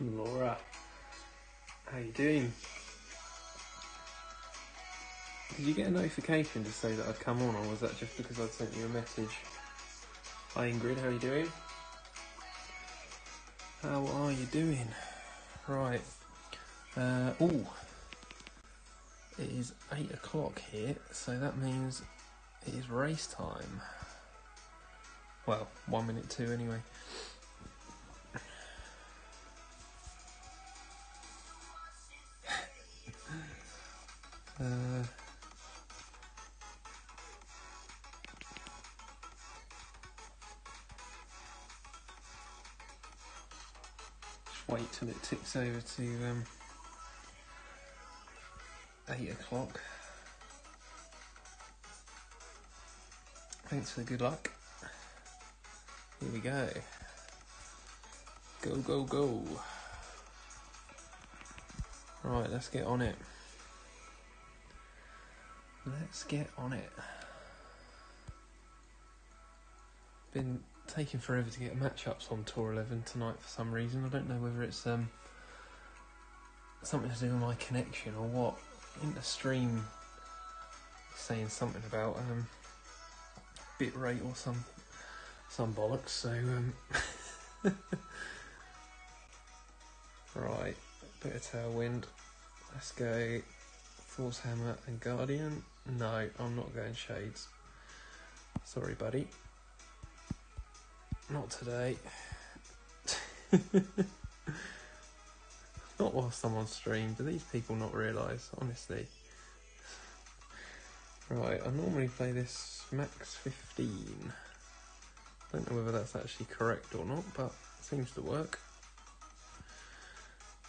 Laura, how you doing? Did you get a notification to say that I'd come on, or was that just because I'd sent you a message? Hi Ingrid, how you doing? How are you doing? Right. It is 8 o'clock here, so that means it is race time. Well, 1 minute to anyway. Just wait till it ticks over to 8 o'clock. Thanks for the good luck. Here we go. Go, go, go. Right, let's get on it. Let's get on it. Been taking forever to get matchups on Tour 11 tonight for some reason. I don't know whether it's something to do with my connection or what. I think the stream is saying something about bit rate or some bollocks. So right, bit of tailwind. Let's go. Force Hammer and Guardian. No, I'm not going Shades. Sorry, buddy. Not today. Not whilst I'm on stream. Do these people not realise? Honestly. Right, I normally play this max 15. Don't know whether that's actually correct or not, but it seems to work.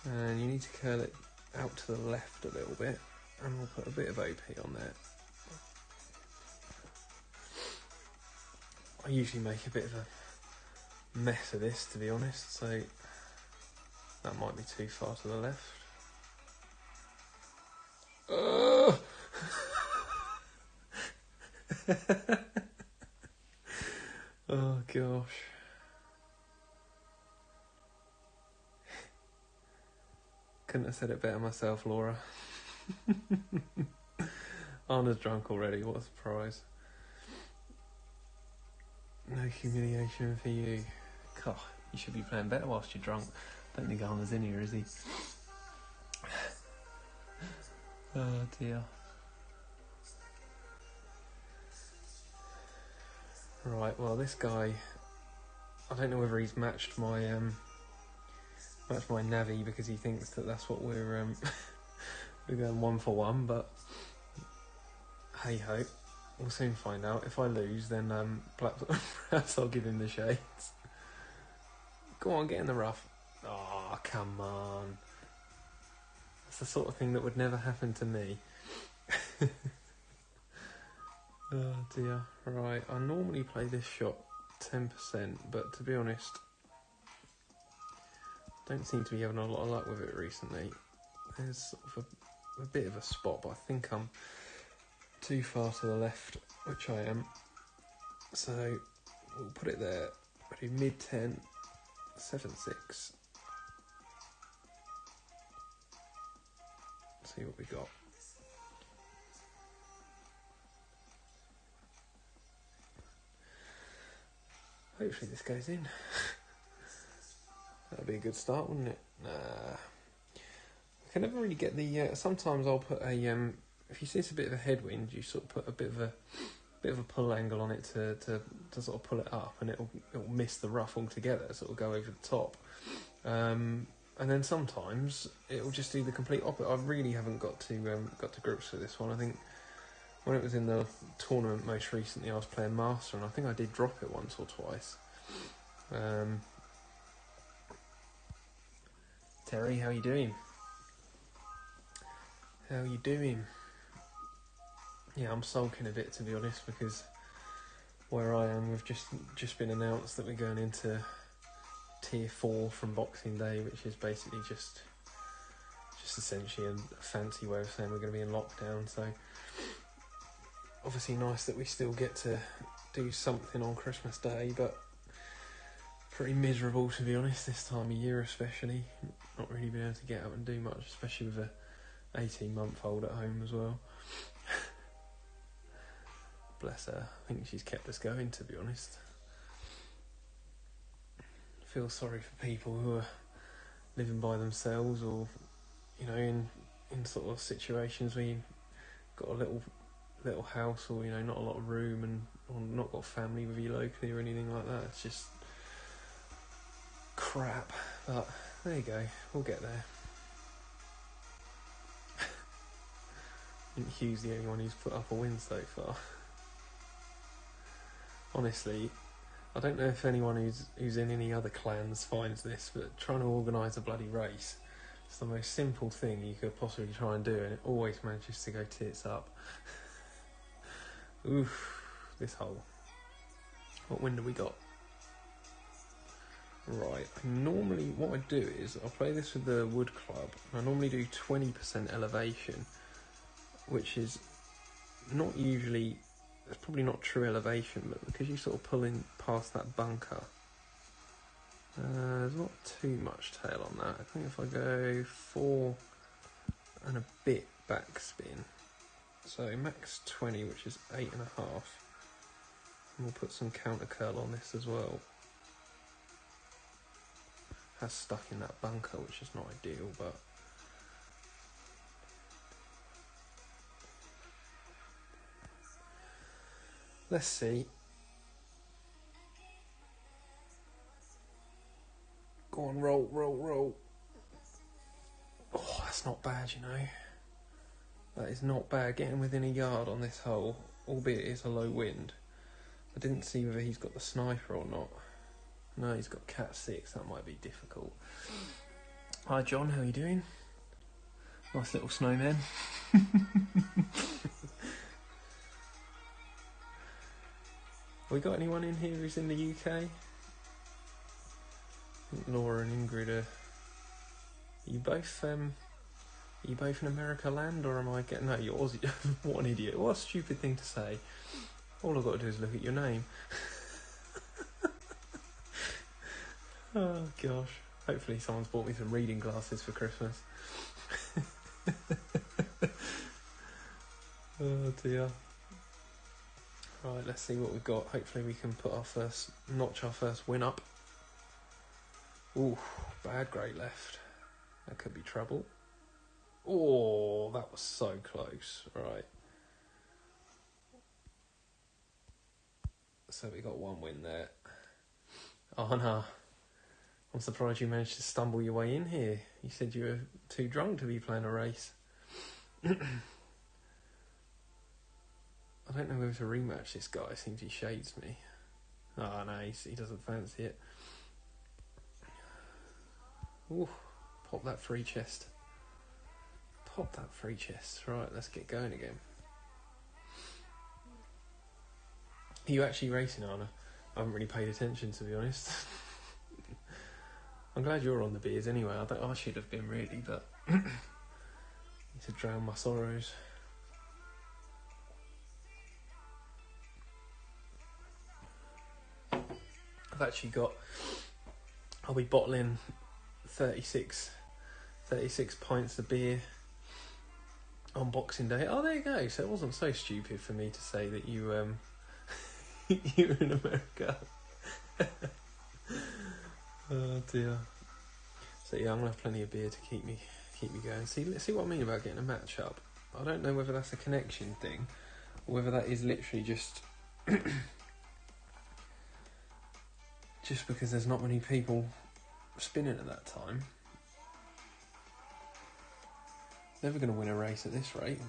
And you need to curl it out to the left a little bit, and we'll put a bit of OP on there. I usually make a bit of a mess of this, to be honest, so that might be too far to the left. Oh gosh. Couldn't have said it better myself, Laura. Anna's drunk already, what a surprise. No humiliation for you. God, you should be playing better whilst you're drunk. Don't think Anna's in here, is he? Oh dear. Right, well this guy, I don't know whether he's matched my Navi because he thinks that that's what we're we're going 1 for 1, but hey ho, we'll soon find out. If I lose, then perhaps I'll give him the Shades. Go on, get in the rough. Oh, come on. That's the sort of thing that would never happen to me. Oh dear. Right, I normally play this shot 10%, but to be honest, don't seem to be having a lot of luck with it recently. There's sort of a bit of a spot, but I think I'm too far to the left, which I am. So we'll put it there. We'll do mid 10, 7-6. See what we got. Hopefully this goes in. That'd be a good start, wouldn't it? I can never really get the. Sometimes I'll put a. If you see it's a bit of a headwind, you sort of put a bit of a pull angle on it to sort of pull it up, and it'll miss the rough altogether, so it'll go over the top. And then sometimes it'll just do the complete opposite. I really haven't got to grips with this one. I think when it was in the tournament most recently, I was playing Master, and I think I did drop it once or twice. Terry, how you doing? How you doing? Yeah, I'm sulking a bit, to be honest, because where I am, we've just been announced that we're going into Tier 4 from Boxing Day, which is basically just essentially a fancy way of saying we're going to be in lockdown. So obviously nice that we still get to do something on Christmas Day, but pretty miserable, to be honest, this time of year especially. Not really being able to get out and do much, especially with a 18-month-old at home as well. Bless her. I think she's kept us going, to be honest. I feel sorry for people who are living by themselves, or, you know, in sort of situations where you've got a little house, or, you know, not a lot of room, and or not got family with you locally or anything like that. It's just crap. But there you go, we'll get there. I think Hugh's the only one who's put up a win so far. Honestly, I don't know if anyone who's in any other clans finds this, but trying to organise a bloody race, it's the most simple thing you could possibly try and do, and it always manages to go tits up. Oof, this hole. What win do we got? Right, normally what I do is I'll play this with the wood club. I normally do 20% elevation, which is not usually, it's probably not true elevation, but because you sort of pull in past that bunker, there's not too much tail on that. I think if I go 4 and a bit backspin, so max 20, which is 8.5, and we'll put some counter curl on this as well. Has stuck in that bunker, which is not ideal, but let's see. Go on, roll, roll, roll. Oh, that's not bad, you know. That is not bad. Getting within a yard on this hole, albeit it's a low wind. I didn't see whether he's got the sniper or not. No, he's got Cat 6. That might be difficult. Hi, John. How are you doing? Nice little snowman. We got anyone in here who's in the UK? I think Laura and Ingrid are you both in America land, or am I getting... No, you're Aussie. What an idiot. What a stupid thing to say. All I've got to do is look at your name. Oh, gosh. Hopefully someone's bought me some reading glasses for Christmas. Oh, dear. Right, let's see what we've got. Hopefully we can notch our first win up. Ooh, bad great left. That could be trouble. Oh, that was so close. Right. So we got one win there. Oh no. I'm surprised you managed to stumble your way in here. You said you were too drunk to be playing a race. I don't know whether to rematch this guy. Seems he shades me. Oh no, he doesn't fancy it. Ooh, pop that free chest. Pop that free chest. Right, let's get going again. Are you actually racing, Anna? I haven't really paid attention, to be honest. I'm glad you're on the beers anyway. I should have been really, but need to drown my sorrows. I've actually I'll be bottling 36 pints of beer on Boxing Day. Oh, there you go. So it wasn't so stupid for me to say that you you were in America. Oh dear. So yeah, I'm gonna have plenty of beer to keep me going. See what I mean about getting a match up. I don't know whether that's a connection thing, or whether that is literally just just because there's not many people spinning at that time. Never going to win a race at this rate.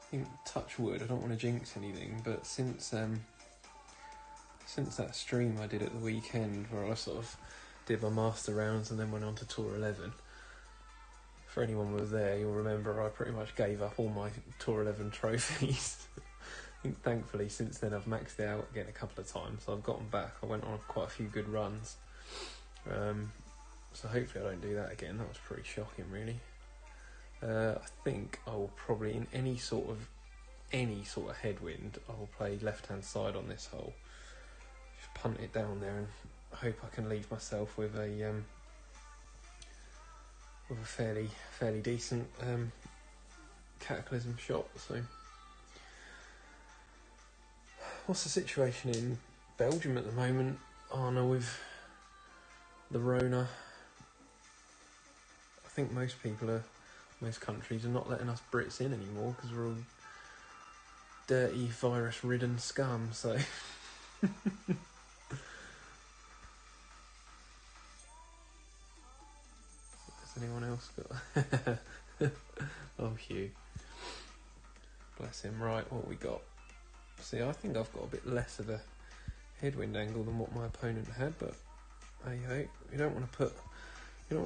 I think, touch wood, I don't want to jinx anything, but since that stream I did at the weekend where I sort of did my master rounds and then went on to Tour 11, for anyone who was there, you'll remember I pretty much gave up all my Tour 11 trophies. I think thankfully since then I've maxed it out again a couple of times, so I've gotten back. I went on quite a few good runs. So hopefully I don't do that again. That was pretty shocking, really. I think I will probably, in any sort of any sort of headwind, I'll play left-hand side on this hole. Just punt it down there and hope I can leave myself with a fairly decent cataclysm shot. So, what's the situation in Belgium at the moment, Arna, with the Rona? I think most countries are not letting us Brits in anymore because we're all dirty, virus-ridden scum, so... Has anyone else got... Oh, Hugh. Bless him. Right, what we got? See, I think I've got a bit less of a headwind angle than what my opponent had, but hey, you don't want to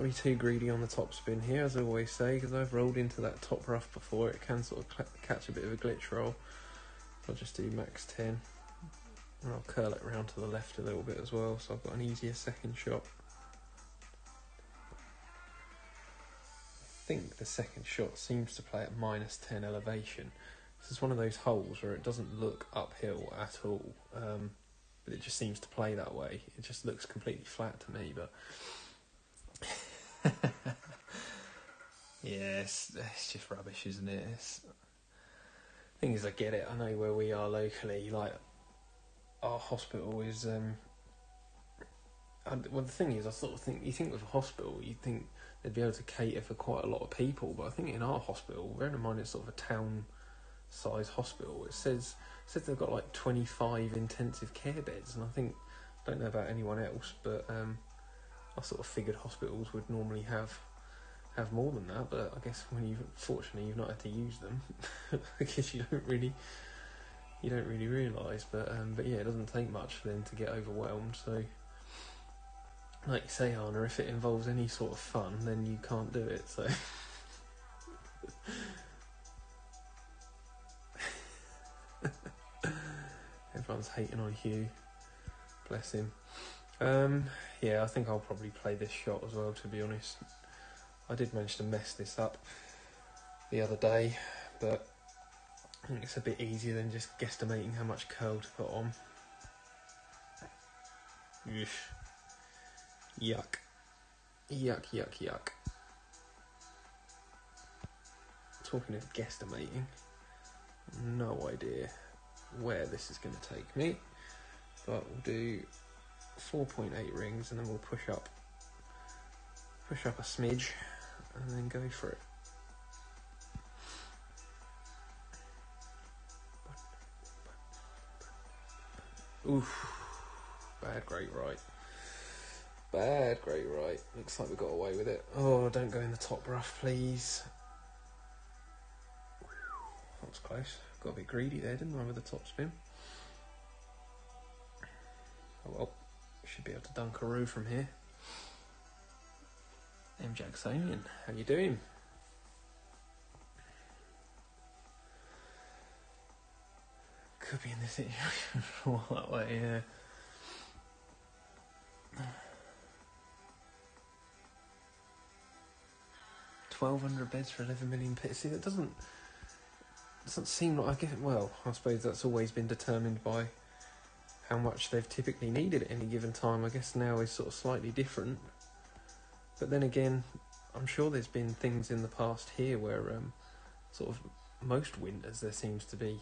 be too greedy on the top spin here, as I always say, because I've rolled into that top rough before. It can sort of catch a bit of a glitch roll. I'll just do max 10, and I'll curl it around to the left a little bit as well, so I've got an easier second shot. I think the second shot seems to play at minus 10 elevation. This is one of those holes where it doesn't look uphill at all, but it just seems to play that way. It just looks completely flat to me, but... Yeah, it's just rubbish, isn't it? Thing is, I get it. I know where we are locally, like, our hospital is... well, the thing is, I sort of think, you think with a hospital, you'd think they'd be able to cater for quite a lot of people, but I think in our hospital, bearing in mind it's sort of a town-sized hospital, it says they've got like 25 intensive care beds, and I don't know about anyone else, but I sort of figured hospitals would normally have more than that, but I guess fortunately you've not had to use them. I guess you don't really realise, but yeah, it doesn't take much for them to get overwhelmed, so... Like you say, Anna, if it involves any sort of fun, then you can't do it, so... Everyone's hating on Hugh. Bless him. Yeah, I think I'll probably play this shot as well, to be honest. I did manage to mess this up the other day, but I think it's a bit easier than just guesstimating how much curl to put on. Yuck. Yuck, yuck, yuck. Talking of guesstimating, no idea where this is going to take me, but we'll do 4.8 rings and then we'll push up a smidge and then go for it. Oof. Bad, great, right. Bad, great, right. Looks like we got away with it. Oh, don't go in the top rough, please. That was close. Got a bit greedy there, didn't I, with the top spin? Oh well, should be able to dunkaroo from here. M. Jacksonian, how you doing? Could be in this situation all that way, yeah. $1,200 beds for 11 million pits. See, that doesn't seem like... I suppose that's always been determined by how much they've typically needed at any given time. I guess now is sort of slightly different. But then again, I'm sure there's been things in the past here where sort of most winters there seems to be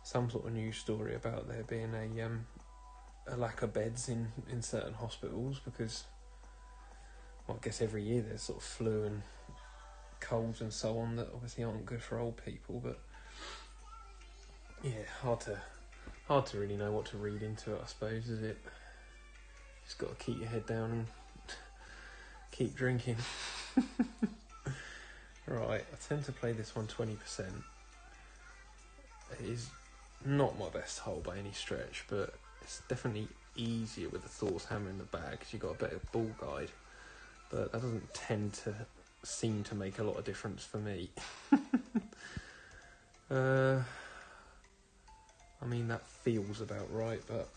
some sort of news story about there being a lack of beds in certain hospitals because, well, I guess every year there's sort of flu and colds and so on that obviously aren't good for old people, but yeah, hard to really know what to read into it, I suppose, is it? Just got to keep your head down and keep drinking. Right, I tend to play this one 20%. It is not my best hole by any stretch, but it's definitely easier with the Thoughts Hammer in the bag because you've got a better ball guide, but that doesn't tend to seem to make a lot of difference for me. I mean, that feels about right, but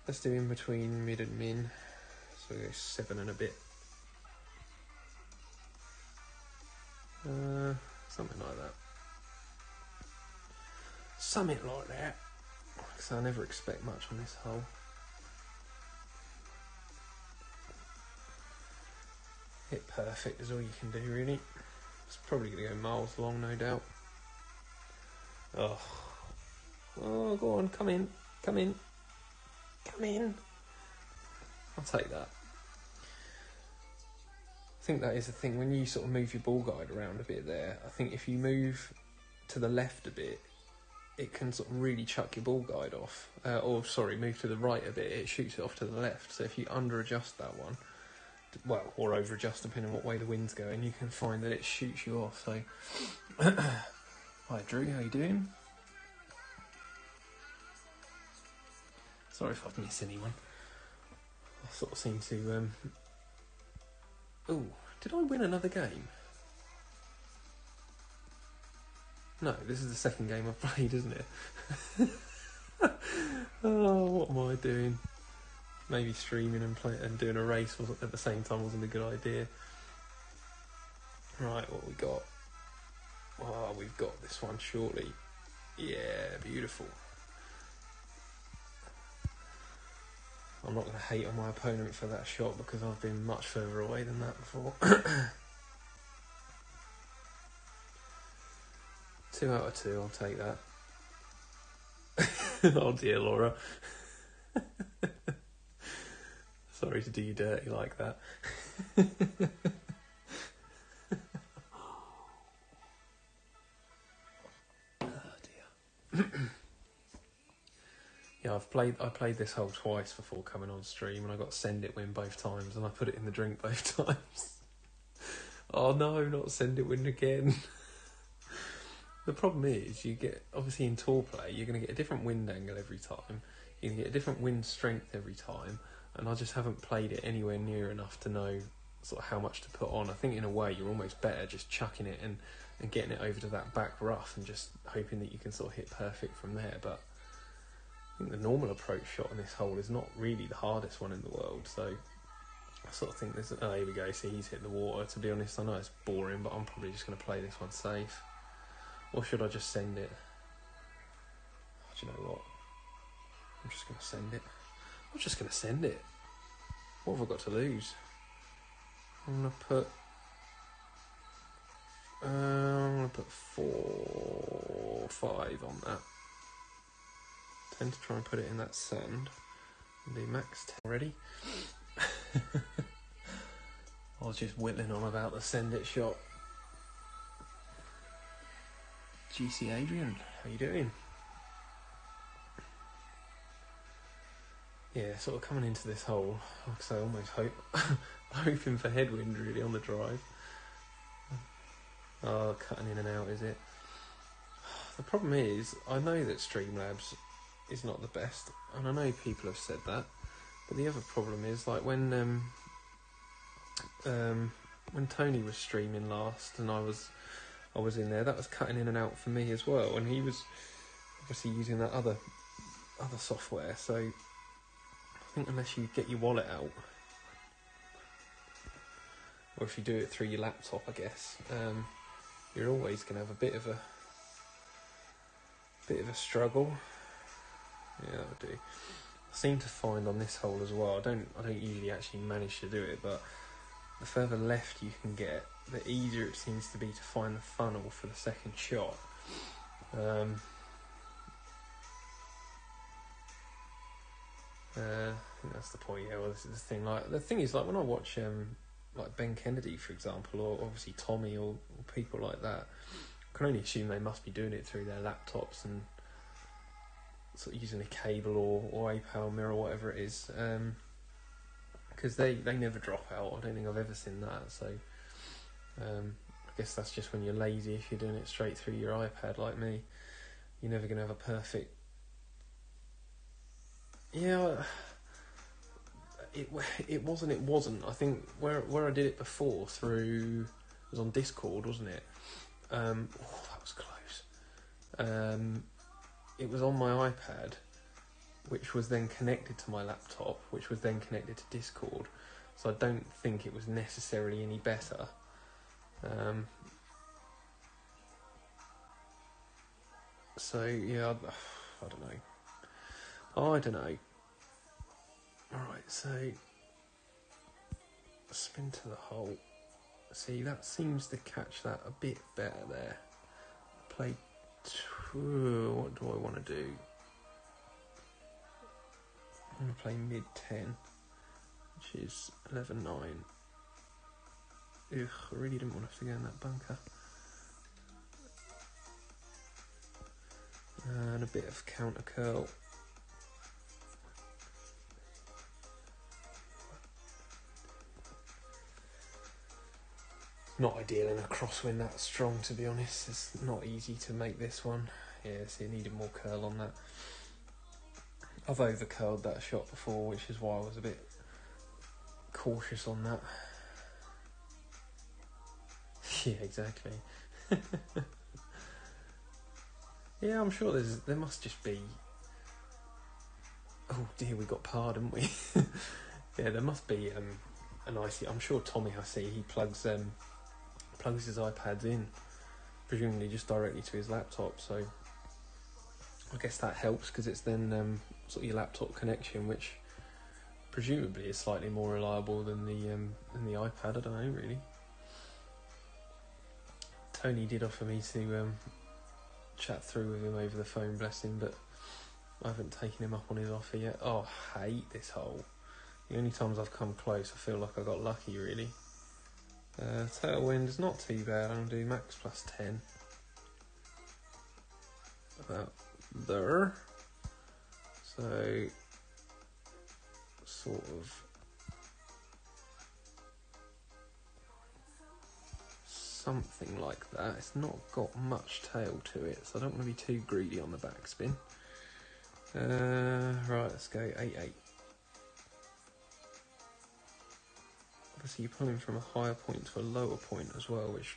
let's do in between mid and min, so we go 7 and a bit. Something like that. Something like that. So I never expect much on this hole. Hit perfect is all you can do, really. It's probably going to go miles long, no doubt. Oh, go on, come in, come in, come in. I'll take that. I think that is the thing, when you sort of move your ball guide around a bit there, I think if you move to the left a bit, it can sort of really chuck your ball guide off. Move to the right a bit, it shoots it off to the left. So if you under-adjust that one, well, or over-adjust depending on what way the wind's going, you can find that it shoots you off. So, hi Drew, how you doing? Sorry if I've missed anyone. I sort of seem to... Oh, did I win another game? No, this is the second game I've played, isn't it? Oh, what am I doing? Maybe streaming and doing a race at the same time wasn't a good idea. Right, what we got? Oh, we've got this one shortly. Yeah, beautiful. I'm not going to hate on my opponent for that shot because I've been much further away than that before. 2 out of 2, I'll take that. Oh dear, Laura. Sorry to do you dirty like that. Oh dear. Yeah, I played this hole twice before coming on stream, and I got Send It Win both times, and I put it in the drink both times. Oh no, not Send It Win again. The problem is, you get, obviously in tour play, you're going to get a different wind angle every time. You can get a different wind strength every time, and I just haven't played it anywhere near enough to know sort of how much to put on. I think in a way you're almost better just chucking it and getting it over to that back rough and just hoping that you can sort of hit perfect from there. But I think the normal approach shot on this hole is not really the hardest one in the world, so I sort of think there's... Oh, here we go, see, he's hit the water. To be honest, I know it's boring, but I'm probably just going to play this one safe. Or should I just send it? Oh, do you know what? I'm just going to send it. I'm just going to send it. What have I got to lose? I'm going to put 4, 5 on that. Tend to try and put it in that sand. And do max 10 already. I was just whittling on about the send it shot. GC Adrian, how you doing? Yeah, sort of coming into this hole, like I say, almost hoping for headwind really on the drive. Oh, cutting in and out, is it? The problem is, I know that Streamlabs is not the best, and I know people have said that, but the other problem is, like when Tony was streaming last and I was in there, that was cutting in and out for me as well, and he was obviously using that other software, so I think unless you get your wallet out, or if you do it through your laptop, I guess, you're always going to have a bit of a struggle. Yeah, I do. I seem to find on this hole as well, I don't usually actually manage to do it, but the further left you can get, the easier it seems to be to find the funnel for the second shot. I think that's the point. Yeah, well, this is the thing. Like the thing is, like when I watch like Ben Kennedy, for example, or obviously Tommy or people like that, I can only assume they must be doing it through their laptops and sort of using a cable or a power mirror or whatever it is, because they never drop out. I don't think I've ever seen that. So I guess that's just when you're lazy. If you're doing it straight through your iPad like me, you're never going to have a perfect... Yeah, it wasn't. I think where I did it before through... It was on Discord, wasn't it? That was close. It was on my iPad, which was then connected to my laptop, which was then connected to Discord. So I don't think it was necessarily any better. So yeah, I don't know. I don't know. Alright, so spin to the hole. See, that seems to catch that a bit better there. Play two. What do I want to do? I'm going to play mid 10, which is 11-9. Ugh, I really didn't want to have to go in that bunker. And a bit of counter curl. Not ideal in a crosswind that strong, to be honest. It's not easy to make this one. Yeah, see, it needed more curl on that. I've over curled that shot before, which is why I was a bit cautious on that. Yeah, exactly. Yeah, I'm sure there must just be. Oh dear, we got par, didn't we? Yeah, there must be an IC. I'm sure Tommy, I see, he plugs his iPads in, presumably just directly to his laptop. So I guess that helps because it's then sort of your laptop connection, which presumably is slightly more reliable than the iPad. I don't know really. Tony did offer me to chat through with him over the phone, bless him, but I haven't taken him up on his offer yet. Oh, I hate this hole. The only times I've come close, I feel like I got lucky, really. Tailwind is not too bad. I'm going to do max plus 10. About there. So, sort of something like that. It's not got much tail to it, so I don't want to be too greedy on the backspin. Right, let's go 8-8. Obviously you're pulling from a higher point to a lower point as well, which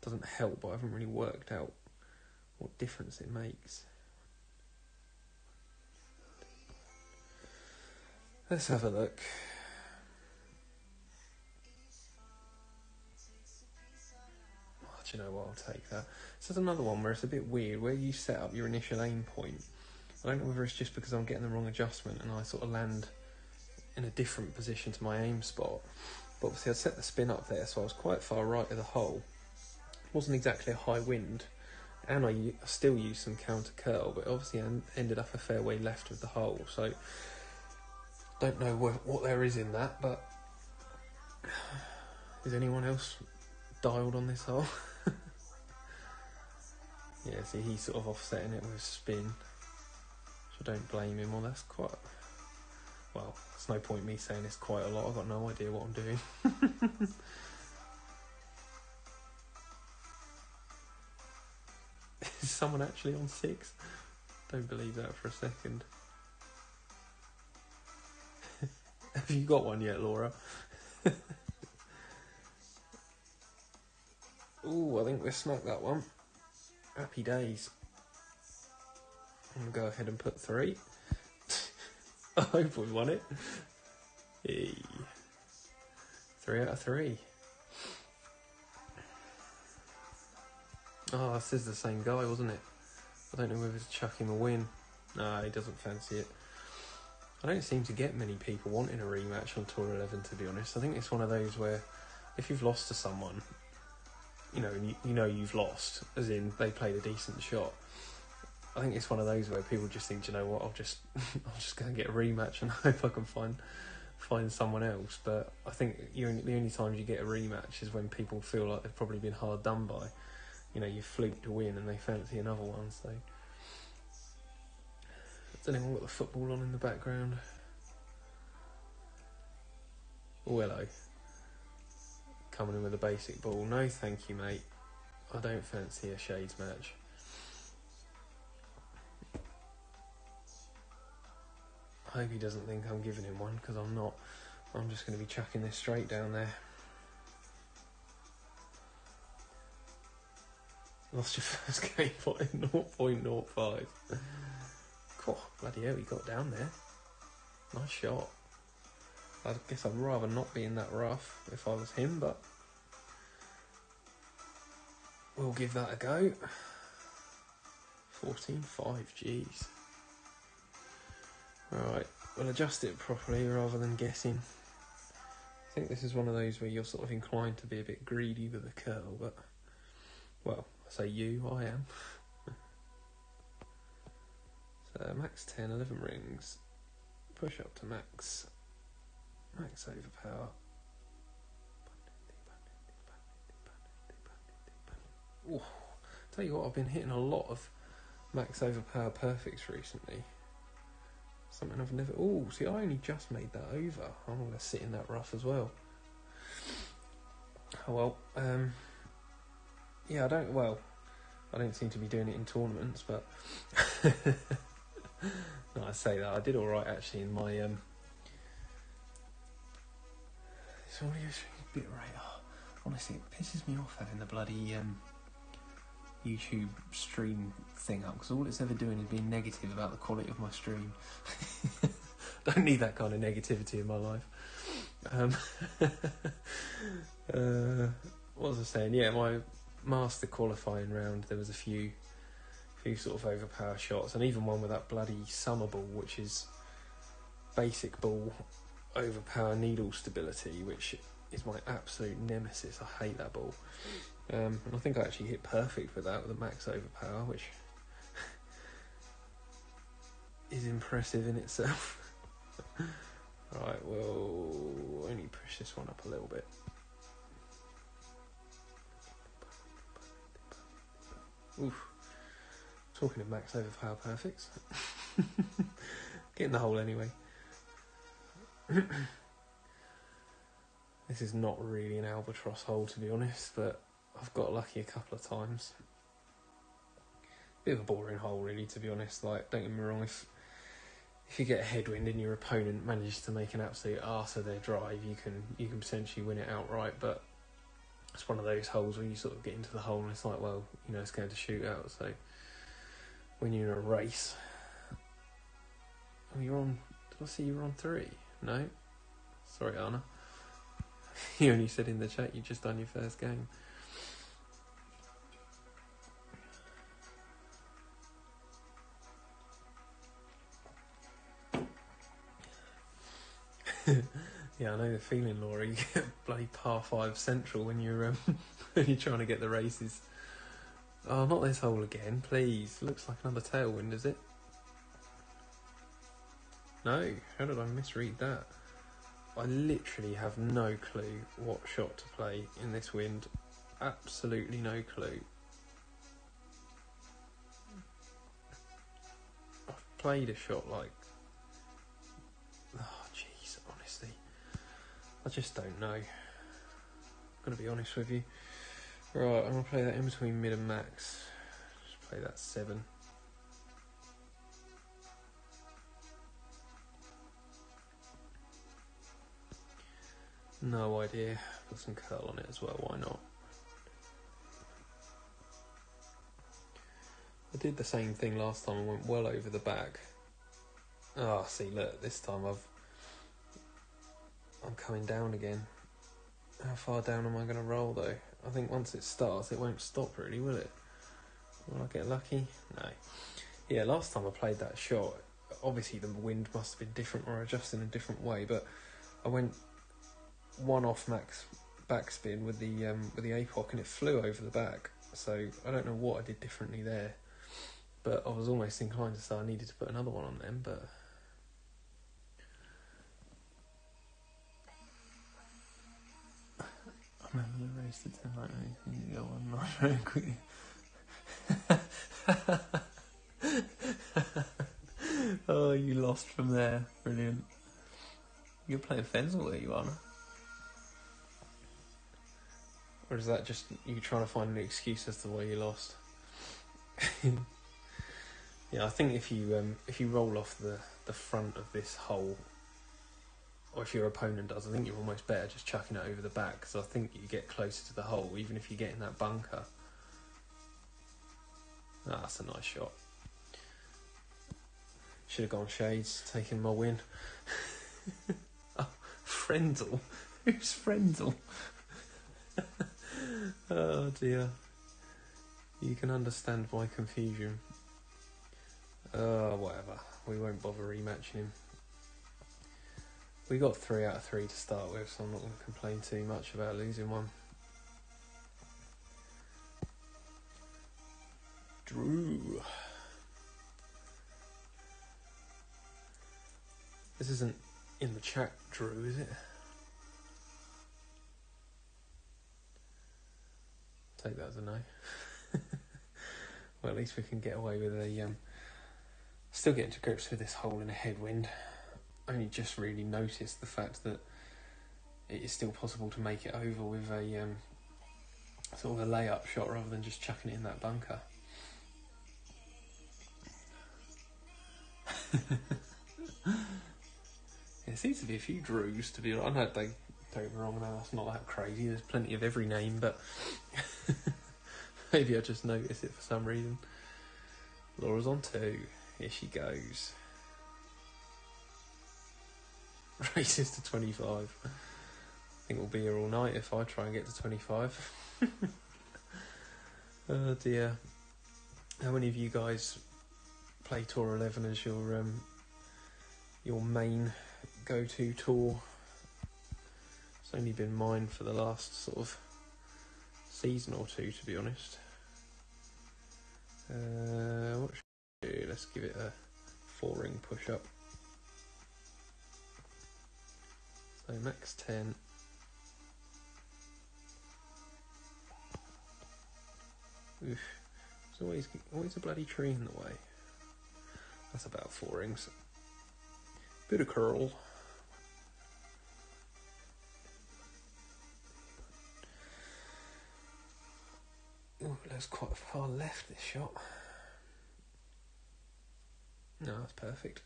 doesn't help, but I haven't really worked out what difference it makes. Let's have a look. Oh, do you know what, I'll take that. This is another one where it's a bit weird, where you set up your initial aim point. I don't know whether it's just because I'm getting the wrong adjustment and I sort of land in a different position to my aim spot. But obviously I set the spin up there, so I was quite far right of the hole. It wasn't exactly a high wind, and I still used some counter curl, but obviously I ended up a fair way left of the hole, so don't know what there is in that, but is anyone else dialed on this hole? Yeah, see, he's sort of offsetting it with spin, which I don't blame him on. That's quite, well, there's no point me saying it's quite a lot. I've got no idea what I'm doing. Is someone actually on 6? Don't believe that for a second. Have you got one yet, Laura? Ooh, I think we smacked that one. Happy days. I'm going to go ahead and put 3. I hope we won it. Hey. 3 out of 3. Oh, this is the same guy, wasn't it? I don't know whether to chuck him a win. No, he doesn't fancy it. I don't seem to get many people wanting a rematch on Tour 11, to be honest. I think it's one of those where if you've lost to someone, you know you've lost, as in they played a decent shot. I think it's one of those where people just think, you know what, I'll just go and get a rematch and hope I can find someone else. But I think the only times you get a rematch is when people feel like they've probably been hard done by. You know, you fluked a win and they fancy another one. So, has anyone got the football on in the background? Oh, hello. Coming in with a basic ball. No, thank you, mate. I don't fancy a shades match. I hope he doesn't think I'm giving him one, because I'm not. I'm just going to be chucking this straight down there. Lost your first game by 0.05. Cool, bloody hell, he got down there. Nice shot. I guess I'd rather not be in that rough if I was him, but we'll give that a go. 14.5, jeez. Right, we'll adjust it properly rather than guessing. I think this is one of those where you're sort of inclined to be a bit greedy with the curl, but, well, I say you, I am. So max 10, 11 rings, push up to max, max overpower. Ooh, tell you what, I've been hitting a lot of max overpower perfects recently. Something I've never... Oh, see, I only just made that over. I'm going to sit in that rough as well. Oh, well. Yeah, I don't seem to be doing it in tournaments, but... No, I say that. I did all right, actually, in my... This audio stream bit rate. Oh, honestly, it pisses me off having the bloody... YouTube stream thing up, because all it's ever doing is being negative about the quality of my stream. Don't need that kind of negativity in my life. What was I saying? Yeah, my master qualifying round, there was a few sort of overpower shots, and even one with that bloody summer ball, which is basic ball overpower needle stability, which is my absolute nemesis. I hate that ball. And I think I actually hit perfect with that, with a max overpower, which is impressive in itself. Right, we'll only push this one up a little bit. Oof. Talking of max overpower perfects. Get in the hole anyway. This is not really an albatross hole, to be honest, but I've got lucky a couple of times. Bit of a boring hole, really, to be honest. Like, don't get me wrong, if you get a headwind and your opponent manages to make an absolute arse of their drive, you can potentially win it outright. But it's one of those holes where you sort of get into the hole and it's like, well, you know, it's going to shoot out. So when you're in a race, oh, you're on. Did I see you were on 3? No, sorry, Anna. You only said in the chat you just done your first game. Yeah, I know the feeling, Laura. You get bloody par 5 central when you're when you're trying to get the races. Oh, not this hole again, please. Looks like another tailwind, is it? No, how did I misread that? I literally have no clue what shot to play in this wind. Absolutely no clue. I've played a shot like... Oh, jeez, honestly. I just don't know. I'm going to be honest with you. Right, I'm going to play that in between mid and max. Just play that 7. No idea. Put some curl on it as well, why not? I did the same thing last time, I went well over the back. Ah, see, look, this time I'm coming down again. How far down am I going to roll though? I think once it starts, it won't stop really, will it? Will I get lucky? No. Yeah, last time I played that shot, obviously the wind must have been different or adjusted in a different way, but I went one off max backspin with the APOC and it flew over the back. So I don't know what I did differently there, but I was almost inclined to say I needed to put another one on them, but... I remember the race to 10 like that, you need to go on not very quickly. Oh, you lost from there. Brilliant. You're playing Fensel there, you are. Or is that just you trying to find an excuse as to why you lost? Yeah, I think if you roll off the front of this hole, or if your opponent does, I think you're almost better just chucking it over the back, because I think you get closer to the hole, even if you get in that bunker. Ah, that's a nice shot. Should have gone shades, taking my win. Oh, Frendel? Who's Frendel? Oh dear. You can understand my confusion. Whatever. We won't bother rematching him. We got 3 out of 3 to start with, so I'm not going to complain too much about losing one. Drew. This isn't in the chat, Drew, is it? Take that as a no. Well, at least we can get away with a... Still getting to grips with this hole in a headwind. Only just really noticed the fact that it is still possible to make it over with a sort of a layup shot rather than just chucking it in that bunker. There seems to be a few Drews, to be honest. I know they don't get me wrong, no, that's not that crazy. There's plenty of every name, but maybe I just noticed it for some reason. Laura's on 2. Here she goes. Races to 25. I think we'll be here all night if I try and get to 25. Oh dear. How many of you guys play Tour 11 as your main go-to tour? It's only been mine for the last sort of season or two, to be honest. What should we do? Let's give it a 4-ring push-up. So max 10. Oof. There's always a bloody tree in the way. That's about 4 rings. Bit of curl. Ooh, that's quite far left, this shot. No, that's perfect.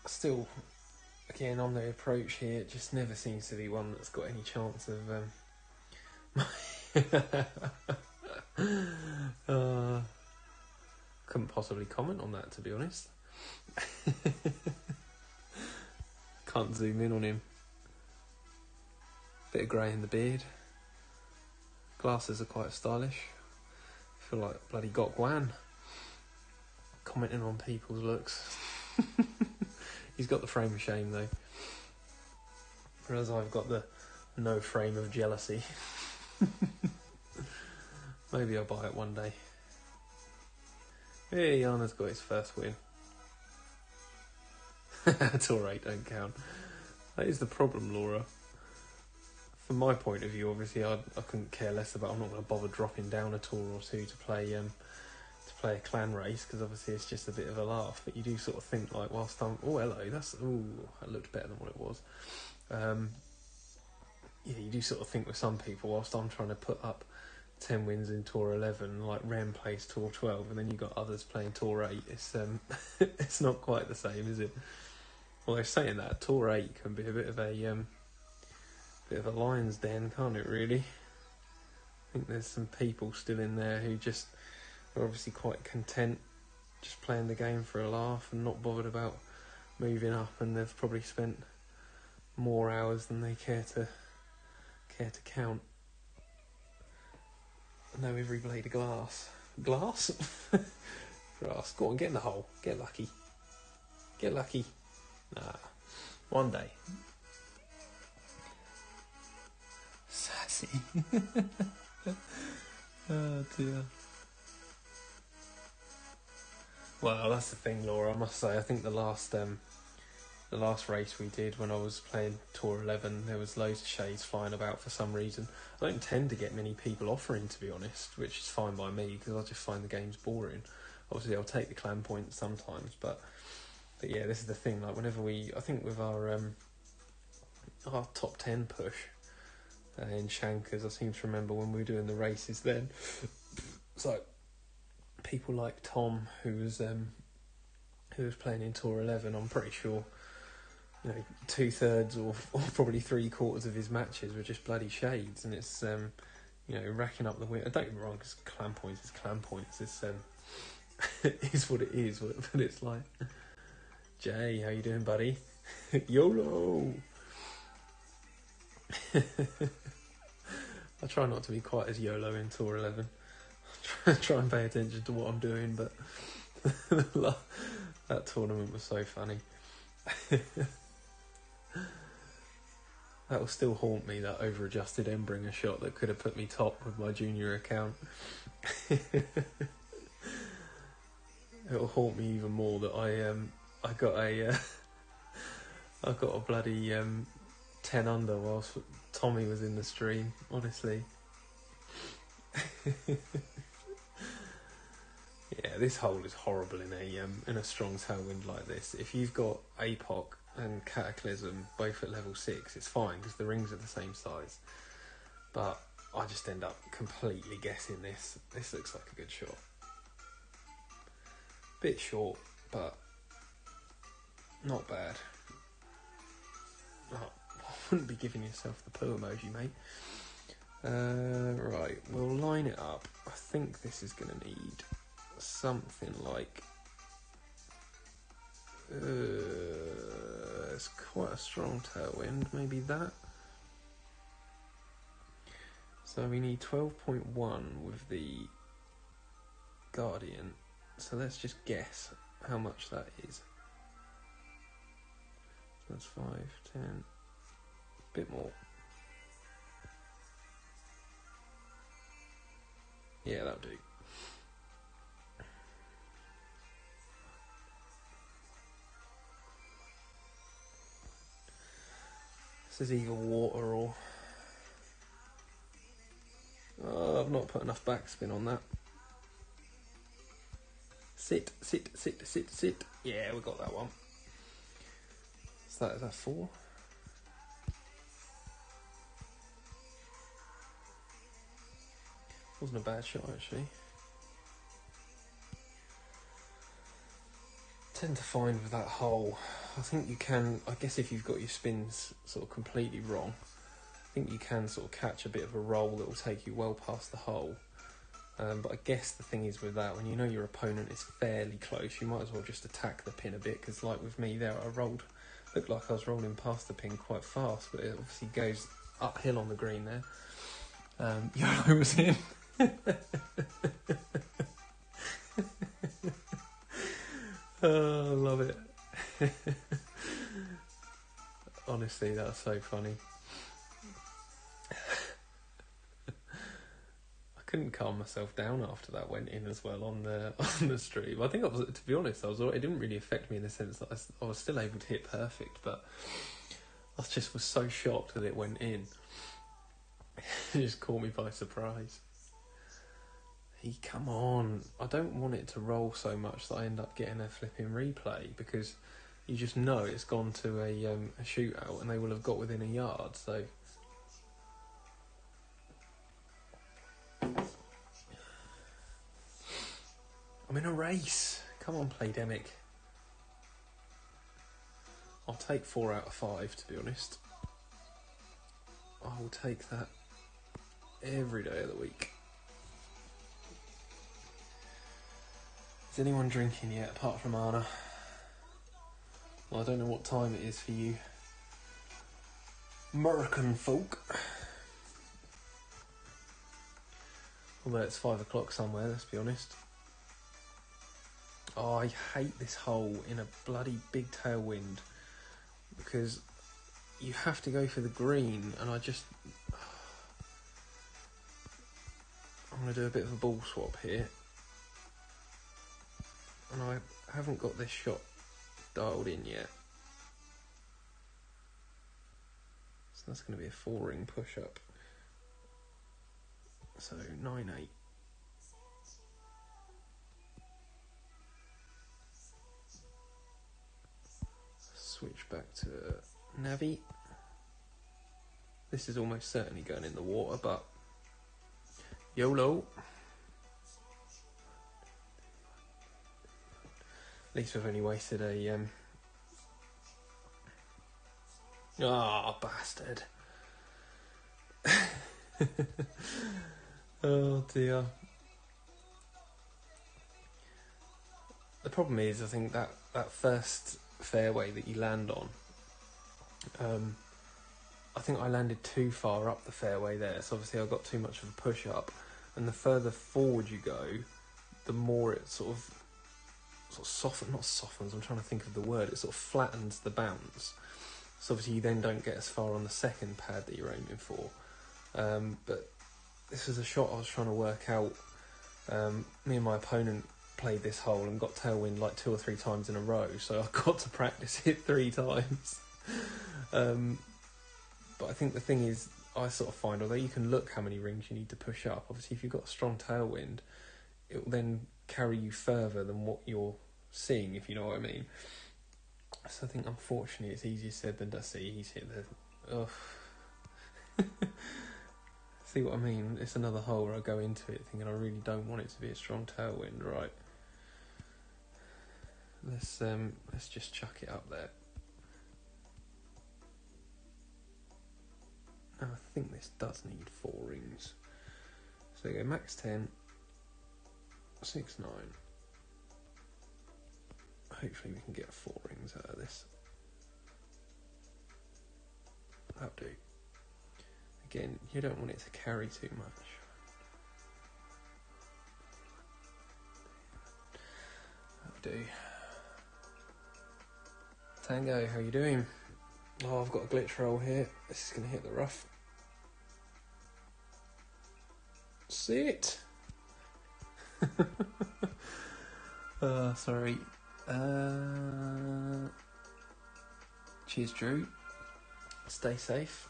Still, again, on the approach here, it just never seems to be one that's got any chance of... couldn't possibly comment on that, to be honest. Can't zoom in on him. Bit of grey in the beard. Glasses are quite stylish. Feel like bloody Gok Wan commenting on people's looks. He's got the frame of shame though, whereas I've got the no frame of jealousy. Maybe I'll buy it one day. Hey, Yana's got his first win. It's alright, don't count. That is the problem, Laura. From my point of view, obviously, I couldn't care less about. I'm not going to bother dropping down a tour or two to play a clan race, because obviously it's just a bit of a laugh. But you do sort of think, like, whilst I'm... Oh, hello, that looked better than what it was. Yeah, you do sort of think with some people, whilst I'm trying to put up 10 wins in Tour 11, like Rem plays Tour 12, and then you've got others playing Tour 8. It's it's not quite the same, is it? Although saying that, Tour 8 can be a bit of a lion's den, can't it, really? I think there's some people still in there who just are obviously quite content just playing the game for a laugh and not bothered about moving up, and they've probably spent more hours than they care to count. I know every blade of glass. Glass? Grass. Go on, get in the hole. Get lucky. Get lucky. Nah. One day. Sassy. Oh dear. Well, that's the thing, Laura. I must say, I think the last race we did when I was playing Tour 11, there was loads of shades flying about for some reason. I don't tend to get many people offering, to be honest, which is fine by me because I just find the games boring. Obviously, I'll take the clan points sometimes, but yeah, this is the thing. Like whenever I think with our top 10 push in Shankers, I seem to remember when we were doing the races then. It's like people like Tom, who was playing in Tour 11. I'm pretty sure, 2/3 or probably 3/4 of his matches were just bloody shades, and it's racking up the win. Don't get me wrong, because clan points is clan points. It's it is what it is, but it's like, Jay, how you doing, buddy? YOLO. I try not to be quite as YOLO in Tour 11. try and pay attention to what I'm doing, but that tournament was so funny. That will still haunt me, that over-adjusted Embringer shot that could have put me top with my junior account. It'll haunt me even more that I got a I got a bloody 10 under whilst Tommy was in the stream, honestly. Yeah, this hole is horrible in a strong tailwind like this. If you've got APOC and Cataclysm both at level 6, it's fine because the rings are the same size. But I just end up completely guessing this. This looks like a good shot. Bit short, but not bad. Oh, I wouldn't be giving yourself the poo emoji, mate. Right, we'll line it up. I think this is going to need something like... it's quite a strong tailwind, maybe that. So we need 12.1 with the Guardian. So let's just guess how much that is. That's 5, 10, a bit more. Yeah, that'll do. This is either water or... Oh, I've not put enough backspin on that. Sit, sit, sit, sit, sit. Yeah, we got that one. Is that 4? Wasn't a bad shot, actually. Tend to find with that hole, I think you can, I guess if you've got your spins sort of completely wrong, I think you can sort of catch a bit of a roll that will take you well past the hole. But I guess the thing is with that, when you know your opponent is fairly close, you might as well just attack the pin a bit, because like with me there, looked like I was rolling past the pin quite fast, but it obviously goes uphill on the green there. YOLO was in. Oh, I love it. Honestly, that's so funny. I couldn't calm myself down after that went in as well on the stream. I think I was, to be honest, it didn't really affect me in the sense that I was still able to hit perfect, but I just was so shocked that it went in. It just caught me by surprise. Come on. I don't want it to roll so much that I end up getting a flipping replay, because you just know it's gone to a shootout and they will have got within a yard, so... I'm in a race. Come on, Playdemic. I'll take 4 out of 5, to be honest. I will take that every day of the week. Is anyone drinking yet, apart from Anna? Well, I don't know what time it is for you American folk. Although it's 5 o'clock somewhere, let's be honest. Oh, I hate this hole in a bloody big tailwind, because you have to go for the green, and I'm going to do a bit of a ball swap here. And I haven't got this shot dialed in yet. So that's going to be a 4-ring push-up. So 9-8. Switch back to Navi. This is almost certainly going in the water, but YOLO. At least we've only wasted a... Ah, bastard. Oh dear. The problem is, I think that first fairway that you land on, I think I landed too far up the fairway there, so obviously I got too much of a push up, and the further forward you go, the more it sort of not softens, I'm trying to think of the word, it sort of flattens the bounce. So obviously you then don't get as far on the second pad that you're aiming for. But this was a shot I was trying to work out. Me and my opponent played this hole and got tailwind like 2 or 3 times in a row, so I got to practice it 3 times. But I think the thing is, I sort of find, although you can look how many rings you need to push up, obviously if you've got a strong tailwind, it will then carry you further than what you're seeing, if you know what I mean. So I think, unfortunately, it's easier said than done. See, he's hit the... Ugh. See what I mean? It's another hole where I go into it thinking I really don't want it to be a strong tailwind. Right. Let's just chuck it up there. Now, I think this does need 4 rings. So we go max 10, 6, 9. Hopefully we can get 4 rings out of this. That'll do. Again, you don't want it to carry too much. That'll do. Tango, how you doing? Oh, I've got a glitch roll here. This is going to hit the rough. Sit! Sorry. Cheers, Drew. Stay safe.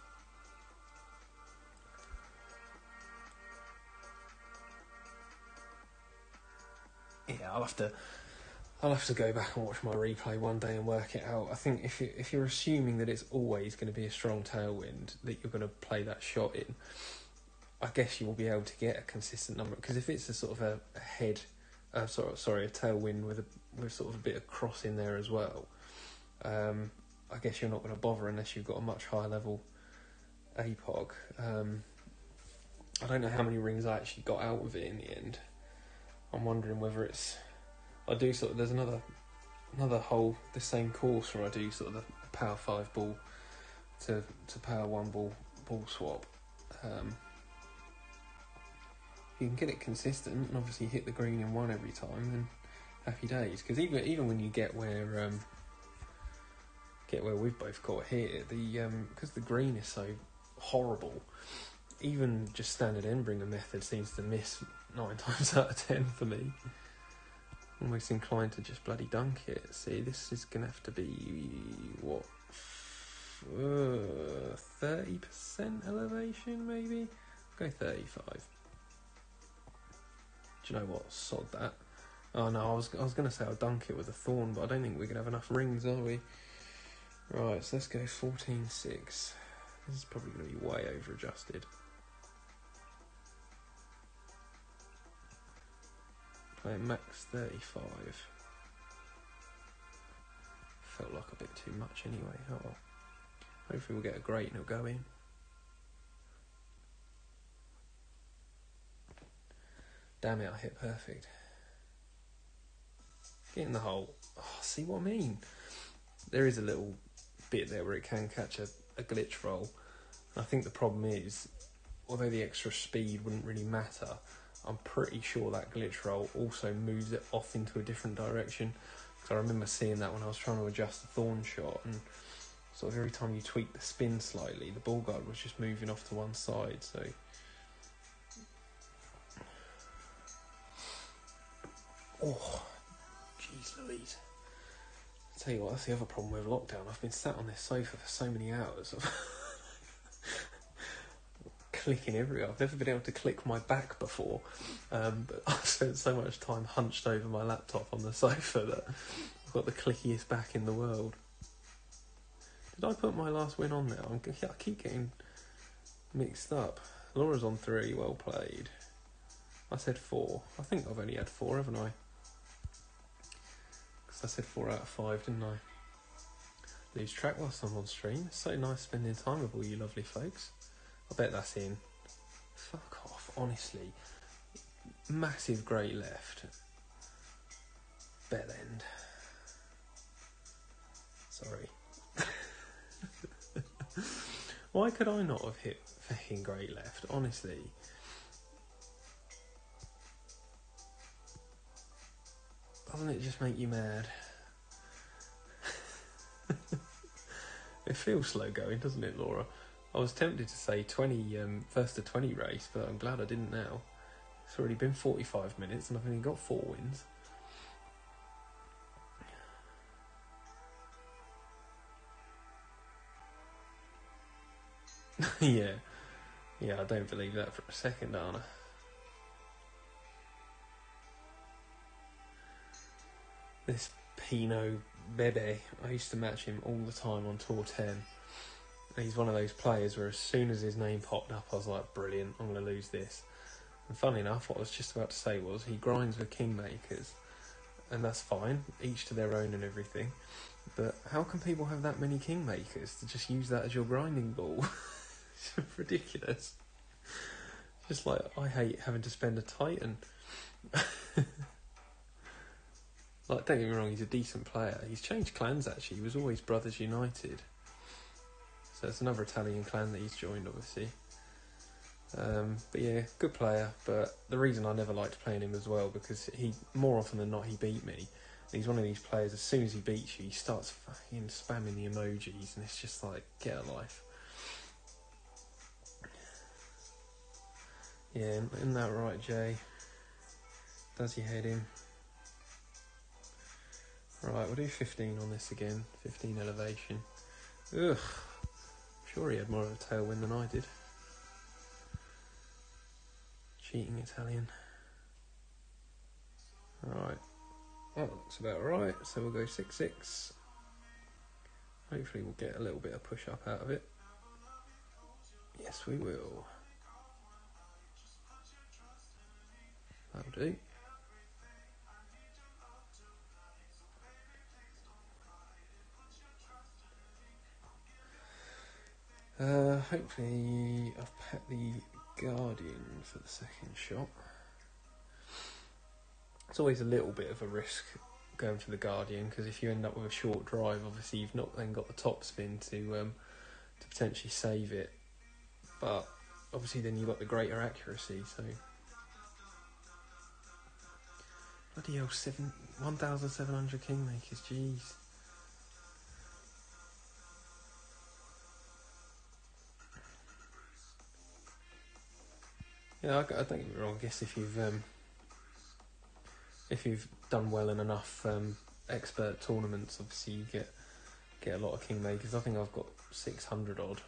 Yeah, I'll have to go back and watch my replay one day and work it out. I think if you're assuming that it's always going to be a strong tailwind that you're going to play that shot in, I guess you will be able to get a consistent number. Because if it's a sort of a tailwind with sort of a bit of cross in there as well, I guess you're not going to bother unless you've got a much higher level APOG. I don't know how many rings I actually got out of it in the end. I'm wondering whether it's... there's another hole, the same course, where I do sort of the power 5 ball to power 1 ball swap. You can get it consistent and obviously hit the green in 1 every time, then happy days. Because even when you get where we've both got here, because the green is so horrible, even just standard end-bringer method seems to miss 9 times out of 10 for me. Almost inclined to just bloody dunk it. See, this is going to have to be, what, 30% elevation maybe? Go 35. Do you know what? Sod that. Oh no, I was going to say I'll dunk it with a thorn, but I don't think we're going to have enough rings, are we? Right, so let's go 14.6. This is probably going to be way over adjusted. Playing max 35. Felt like a bit too much anyway. Oh, hopefully we'll get a great and it'll go in. Damn it, I hit perfect. Get in the hole. Oh, see what I mean? There is a little bit there where it can catch a glitch roll. I think the problem is, although the extra speed wouldn't really matter, I'm pretty sure that glitch roll also moves it off into a different direction. Because I remember seeing that when I was trying to adjust the thorn shot, and sort of every time you tweak the spin slightly, the ball guard was just moving off to one side. So, oh, jeez Louise. I'll tell you what, that's the other problem with lockdown. I've been sat on this sofa for so many hours. Clicking everywhere. I've never been able to click my back before, but I've spent so much time hunched over my laptop on the sofa that I've got the clickiest back in the world. Did I put my last win on there? I keep getting mixed up. Laura's on 3, well played. I said 4. I think I've only had 4, haven't I? Because I said 4 out of 5, didn't I? Lose track whilst I'm on stream. It's so nice spending time with all you lovely folks. I bet that's in. Fuck off, honestly. Massive great left. Bell end. Sorry. Why could I not have hit fucking great left? Honestly. Doesn't it just make you mad? It feels slow going, doesn't it, Laura? I was tempted to say 20, first to 20 race, but I'm glad I didn't now. It's already been 45 minutes and I've only got 4 wins. Yeah, I don't believe that for a second, Anna. This Pinot Bebe, I used to match him all the time on Tour 10. He's one of those players where as soon as his name popped up, I was like, brilliant, I'm going to lose this. And funnily enough, what I was just about to say was, he grinds with kingmakers, and that's fine, each to their own and everything. But how can people have that many kingmakers to just use that as your grinding ball? It's ridiculous. Just like, I hate having to spend a Titan. Like, don't get me wrong, he's a decent player. He's changed clans, actually. He was always Brothers United. So it's another Italian clan that he's joined, obviously. But yeah, good player. But the reason I never liked playing him as well, because he, more often than not, he beat me. And he's one of these players, as soon as he beats you, he starts fucking spamming the emojis, and it's just like, get a life. Yeah, isn't that right, Jay? Does your head in? Right, we'll do 15 on this again. 15 elevation. Ugh. Sure he had more of a tailwind than I did. Cheating Italian. Right. That looks about right. So we'll go 6-6. Hopefully we'll get a little bit of push up out of it. Yes, we will. That'll do. Hopefully I've packed the Guardian for the second shot. It's always a little bit of a risk going for the Guardian, because if you end up with a short drive, obviously you've not then got the top spin to potentially save it. But obviously then you've got the greater accuracy, so... Bloody hell, 1,700 kingmakers, jeez. Yeah, I don't get me wrong, I guess if you've done well in enough expert tournaments, obviously you get a lot of kingmakers. I think I've got 600 odd.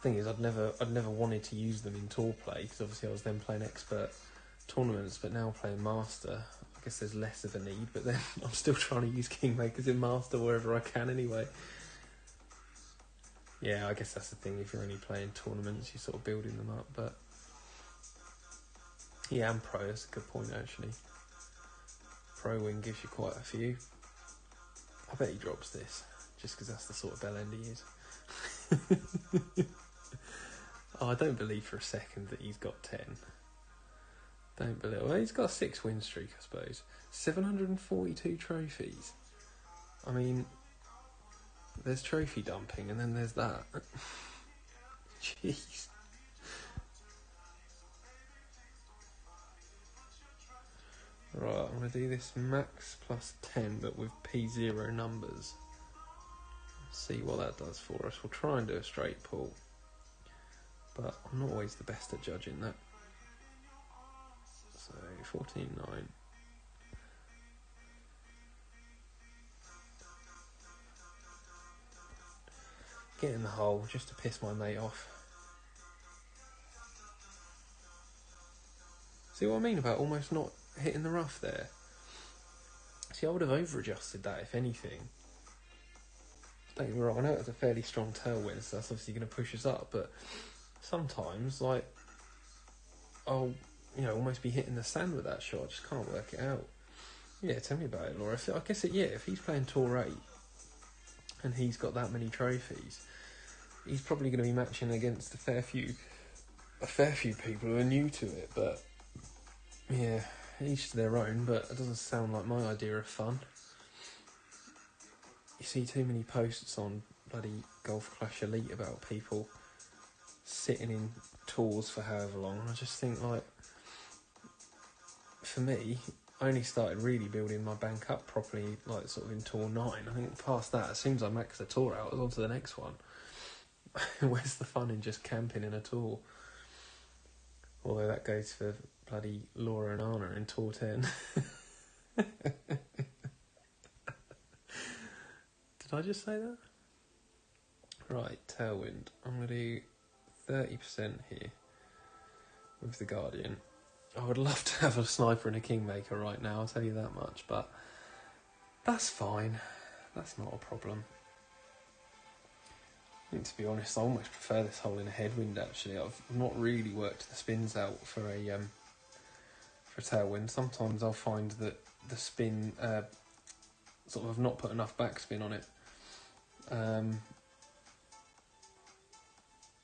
Thing is, I'd never wanted to use them in tour play, because obviously I was then playing expert tournaments, but now playing master, I guess there's less of a need, but then I'm still trying to use kingmakers in master wherever I can anyway. Yeah, I guess that's the thing, if you're only playing tournaments, you're sort of building them up, but yeah, and pro, that's a good point actually. Pro win gives you quite a few. I bet he drops this, just because that's the sort of bell end he is. Oh, I don't believe for a second that he's got 10. Don't believe. Well, he's got a 6 win streak, I suppose. 742 trophies. I mean, there's trophy dumping, and then there's that. Jeez. Right, I'm going to do this max plus 10, but with P0 numbers. See what that does for us. We'll try and do a straight pull, but I'm not always the best at judging that. So 14.9. Get in the hole just to piss my mate off. See what I mean about almost not hitting the rough there? See, I would have over-adjusted that if anything. Don't get me wrong, I know it's a fairly strong tailwind, so that's obviously going to push us up, but sometimes, like, I'll, almost be hitting the sand with that shot. I just can't work it out. Yeah, tell me about it, Laura. I guess if he's playing Tour 8 and he's got that many trophies, he's probably going to be matching against a fair few people who are new to it, but yeah, each to their own, but it doesn't sound like my idea of fun. You see too many posts on bloody Golf Clash Elite about people sitting in tours for however long, and I just think, like, for me, I only started really building my bank up properly, like sort of in Tour 9. I think past that, as soon as I maxed the tour out, I was on to the next one. Where's the fun in just camping in a tour? Although that goes for bloody Laura and Anna in Tour 10. Did I just say that? Right, tailwind. I'm going to do 30% here with the Guardian. I would love to have a sniper and a Kingmaker right now, I'll tell you that much, but that's fine. That's not a problem. I think, to be honest, I almost prefer this hole in a headwind, actually. I've not really worked the spins out for a tailwind. Sometimes I'll find that the spin, sort of, I've not put enough backspin on it.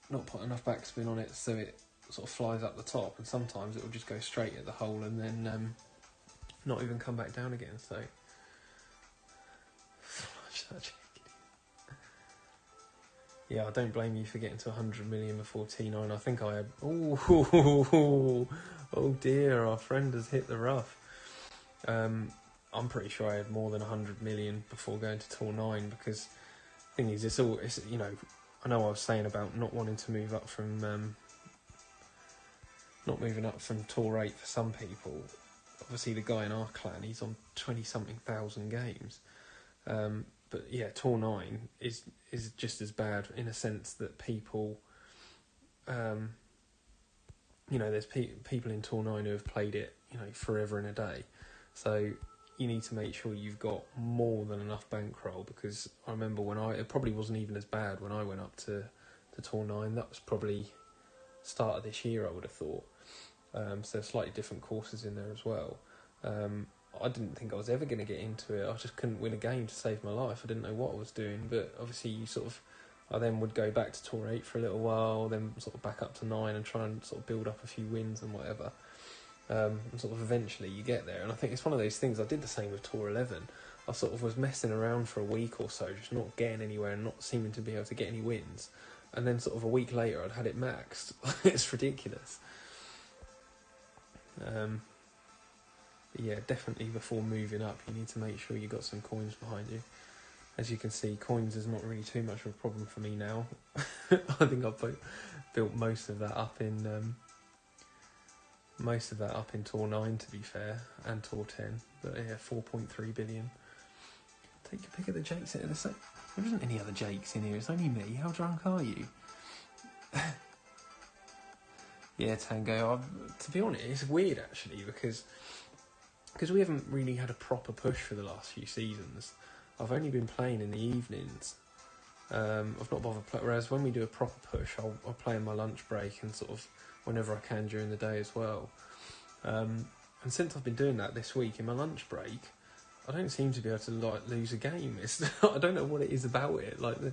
Not put enough backspin on it so it sort of flies up the top, and sometimes it will just go straight at the hole and then not even come back down again. So yeah, I don't blame you for getting to 100 million before T9. I think I had oh dear, our friend has hit the rough. I'm pretty sure I had more than 100 million before going to Tour 9, because the thing is, it's you know, I know I was saying about not wanting to move up from not moving up from Tour 8 for some people. Obviously, the guy in our clan, he's on 20-something thousand games. But yeah, Tour 9 is just as bad, in a sense that people, you know, there's people in Tour 9 who have played it, you know, forever and a day. So you need to make sure you've got more than enough bankroll, because I remember it probably wasn't even as bad when I went up to Tour 9. That was probably start of this year, I would have thought. So slightly different courses in there as well. I didn't think I was ever going to get into it. I just couldn't win a game to save my life. I didn't know what I was doing, but obviously I then would go back to Tour 8 for a little while, then sort of back up to 9 and try and sort of build up a few wins and whatever. And sort of eventually you get there. And I think it's one of those things, I did the same with Tour 11. I sort of was messing around for a week or so, just not getting anywhere and not seeming to be able to get any wins. And then sort of a week later I'd had it maxed. It's ridiculous. Yeah, definitely before moving up, you need to make sure you got some coins behind you. As you can see, coins is not really too much of a problem for me now. I think I've built most of that up in Tour 9, to be fair, and Tour 10. But yeah, 4.3 billion. Take your pick of the Jakes in the same. There isn't any other Jakes in here. It's only me. How drunk are you? Yeah, Tango. To be honest, it's weird actually, because we haven't really had a proper push for the last few seasons. I've only been playing in the evenings. I've not bothered playing. Whereas when we do a proper push, I'll play in my lunch break and sort of whenever I can during the day as well. And since I've been doing that this week in my lunch break, I don't seem to be able to lose a game. I don't know what it is about it. Like the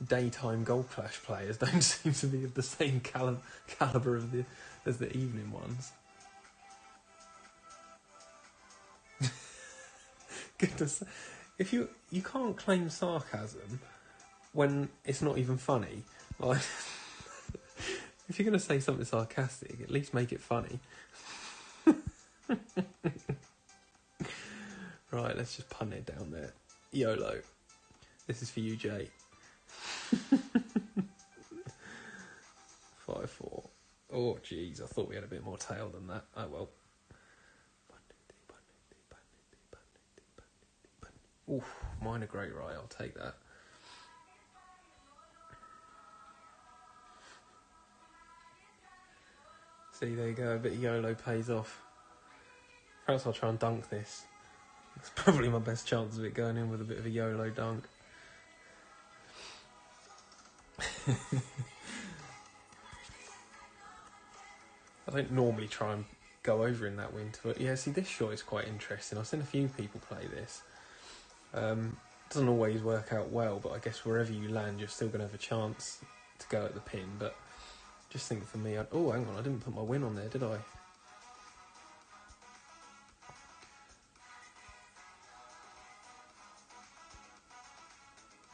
daytime Gold Clash players don't seem to be of the same caliber as the evening ones. Goodness, if you can't claim sarcasm when it's not even funny. Like, if you're going to say something sarcastic, at least make it funny. Right, let's just punt it down there. YOLO. This is for you, Jay. 5-4. Oh, jeez, I thought we had a bit more tail than that. Oh, well. Oof, mine are great, right? I'll take that. See, there you go. A bit of YOLO pays off. Perhaps I'll try and dunk this. It's probably my best chance of it going in with a bit of a YOLO dunk. I don't normally try and go over in that wind, but yeah, see, this shot is quite interesting. I've seen a few people play this. Doesn't always work out well, but I guess wherever you land, you're still going to have a chance to go at the pin. But just think for me, oh, hang on, I didn't put my win on there, did I?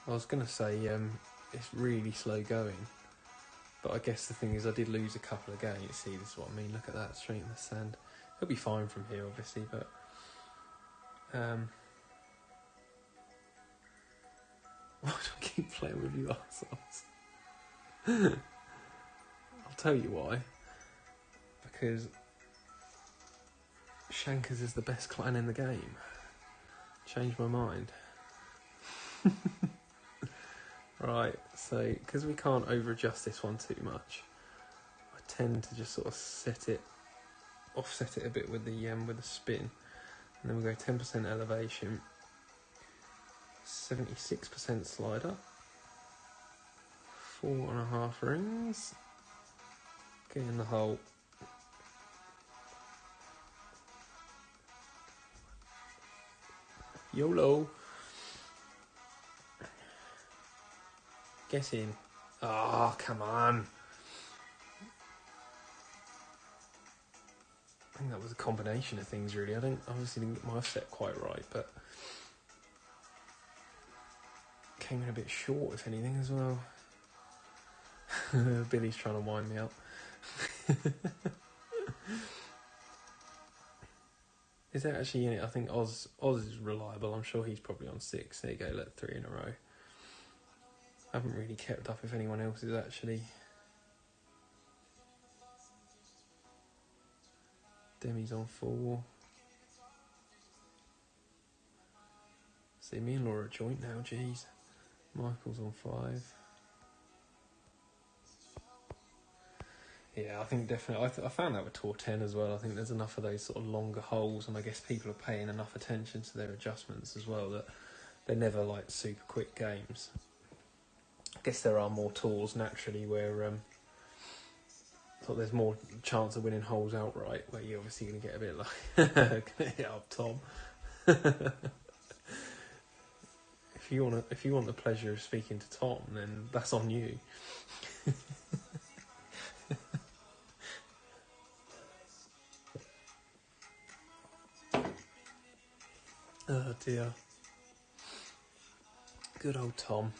I was going to say it's really slow going, but I guess the thing is I did lose a couple of games. See, this is what I mean. Look at that, straight in the sand. It'll be fine from here, obviously, but Why do I keep playing with you assholes? I'll tell you why. Because Shankers is the best clan in the game. Changed my mind. Right, so because we can't over adjust this one too much, I tend to just sort of offset it a bit with the spin, and then we go 10% elevation, 76% slider, 4.5 rings, get in the hole. YOLO. Get in. Oh, come on. I think that was a combination of things, really. Obviously didn't get my offset quite right, but came in a bit short, if anything, as well. Billy's trying to wind me up. Is that actually in it? I think Oz is reliable. I'm sure he's probably on 6. There you go, 3 in a row. I haven't really kept up if anyone else is actually. Demi's on 4. See, me and Laura are joint now, jeez. Michael's on 5. Yeah, I think definitely. I found that with Tour 10 as well. I think there's enough of those sort of longer holes, and I guess people are paying enough attention to their adjustments as well that they're never like super quick games. I guess there are more tours naturally where there's more chance of winning holes outright, where you're obviously going to get a bit like, get up, Tom. If you want the pleasure of speaking to Tom, then that's on you. Oh dear. Good old Tom.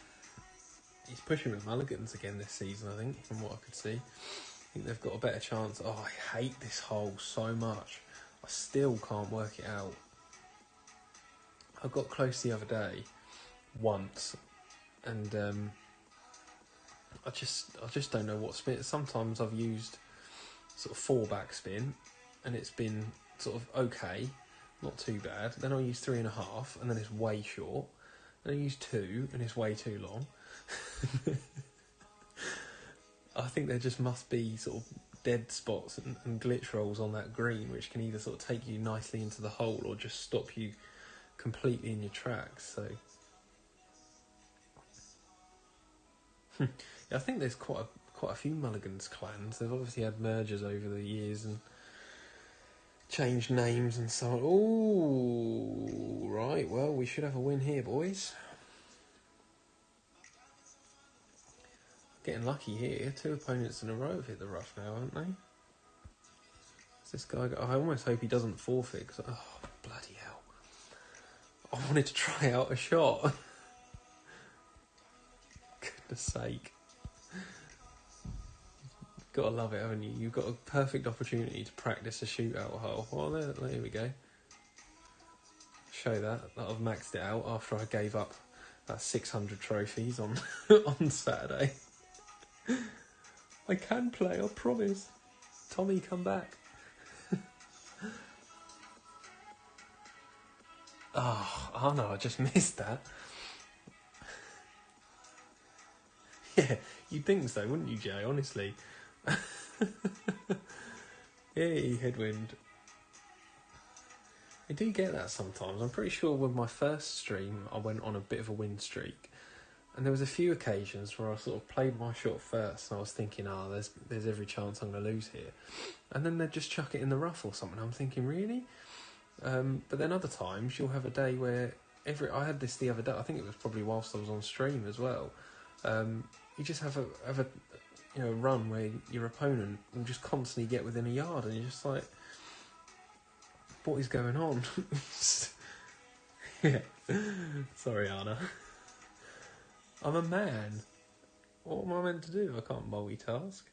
He's pushing with mulligans again this season, I think, from what I could see. I think they've got a better chance. Oh, I hate this hole so much. I still can't work it out. I got close the other day, once, and I just don't know what spin. Sometimes I've used sort of 4 backspin, and it's been sort of okay, not too bad. Then I'll use 3.5, and then it's way short. Then I use 2, and it's way too long. I think there just must be sort of dead spots and glitch rolls on that green, which can either sort of take you nicely into the hole or just stop you completely in your tracks. So yeah, I think there's quite a few Mulligans clans. They've obviously had mergers over the years and changed names and so on. Ooh, right. Well, we should have a win here, boys. Getting lucky here. 2 opponents in a row have hit the rough now, haven't they? Is this guy? I almost hope he doesn't forfeit. Oh, bloody hell! I wanted to try out a shot. Goodness sake! You've got to love it, haven't you? You've got a perfect opportunity to practice a shootout hole. Well, there we go. Show that I've maxed it out after I gave up 600 trophies on on Saturday. I can play, I promise. Tommy, come back. Oh no, I just missed that. Yeah, you'd think so, wouldn't you, Jay? Honestly. Yay, headwind. I do get that sometimes. I'm pretty sure with my first stream, I went on a bit of a win streak. And there was a few occasions where I sort of played my shot first, and I was thinking, there's every chance I'm going to lose here. And then they'd just chuck it in the rough or something. I'm thinking, really? But then other times you'll have a day where I had this the other day. I think it was probably whilst I was on stream as well. You just have a run where your opponent will just constantly get within a yard, and you're just like, what is going on? Yeah. Sorry, Anna. I'm a man. What am I meant to do? I can't multitask.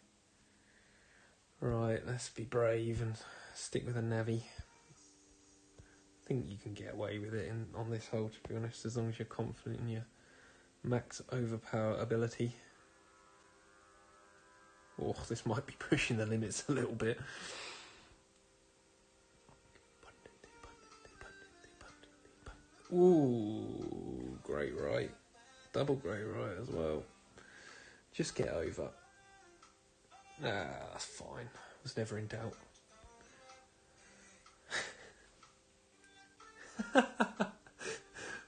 Right, let's be brave and stick with a navvy. think you can get away with it on this hole, to be honest, as long as you're confident in your max overpower ability. Oh, this might be pushing the limits a little bit. Ooh, great right. Double great right as well. Just get over. Nah, that's fine. Was never in doubt.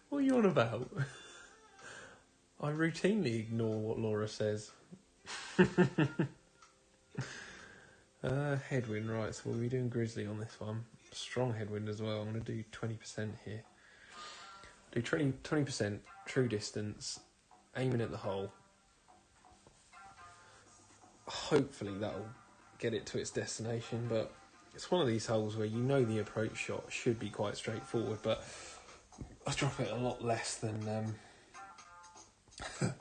What are you on about? I routinely ignore what Laura says. Headwind, right, so we'll be doing Grizzly on this one. Strong headwind as well. I'm going to do 20% here. Do 20% true distance, aiming at the hole. Hopefully that'll get it to its destination, but it's one of these holes where you know the approach shot should be quite straightforward, but I drop it a lot less than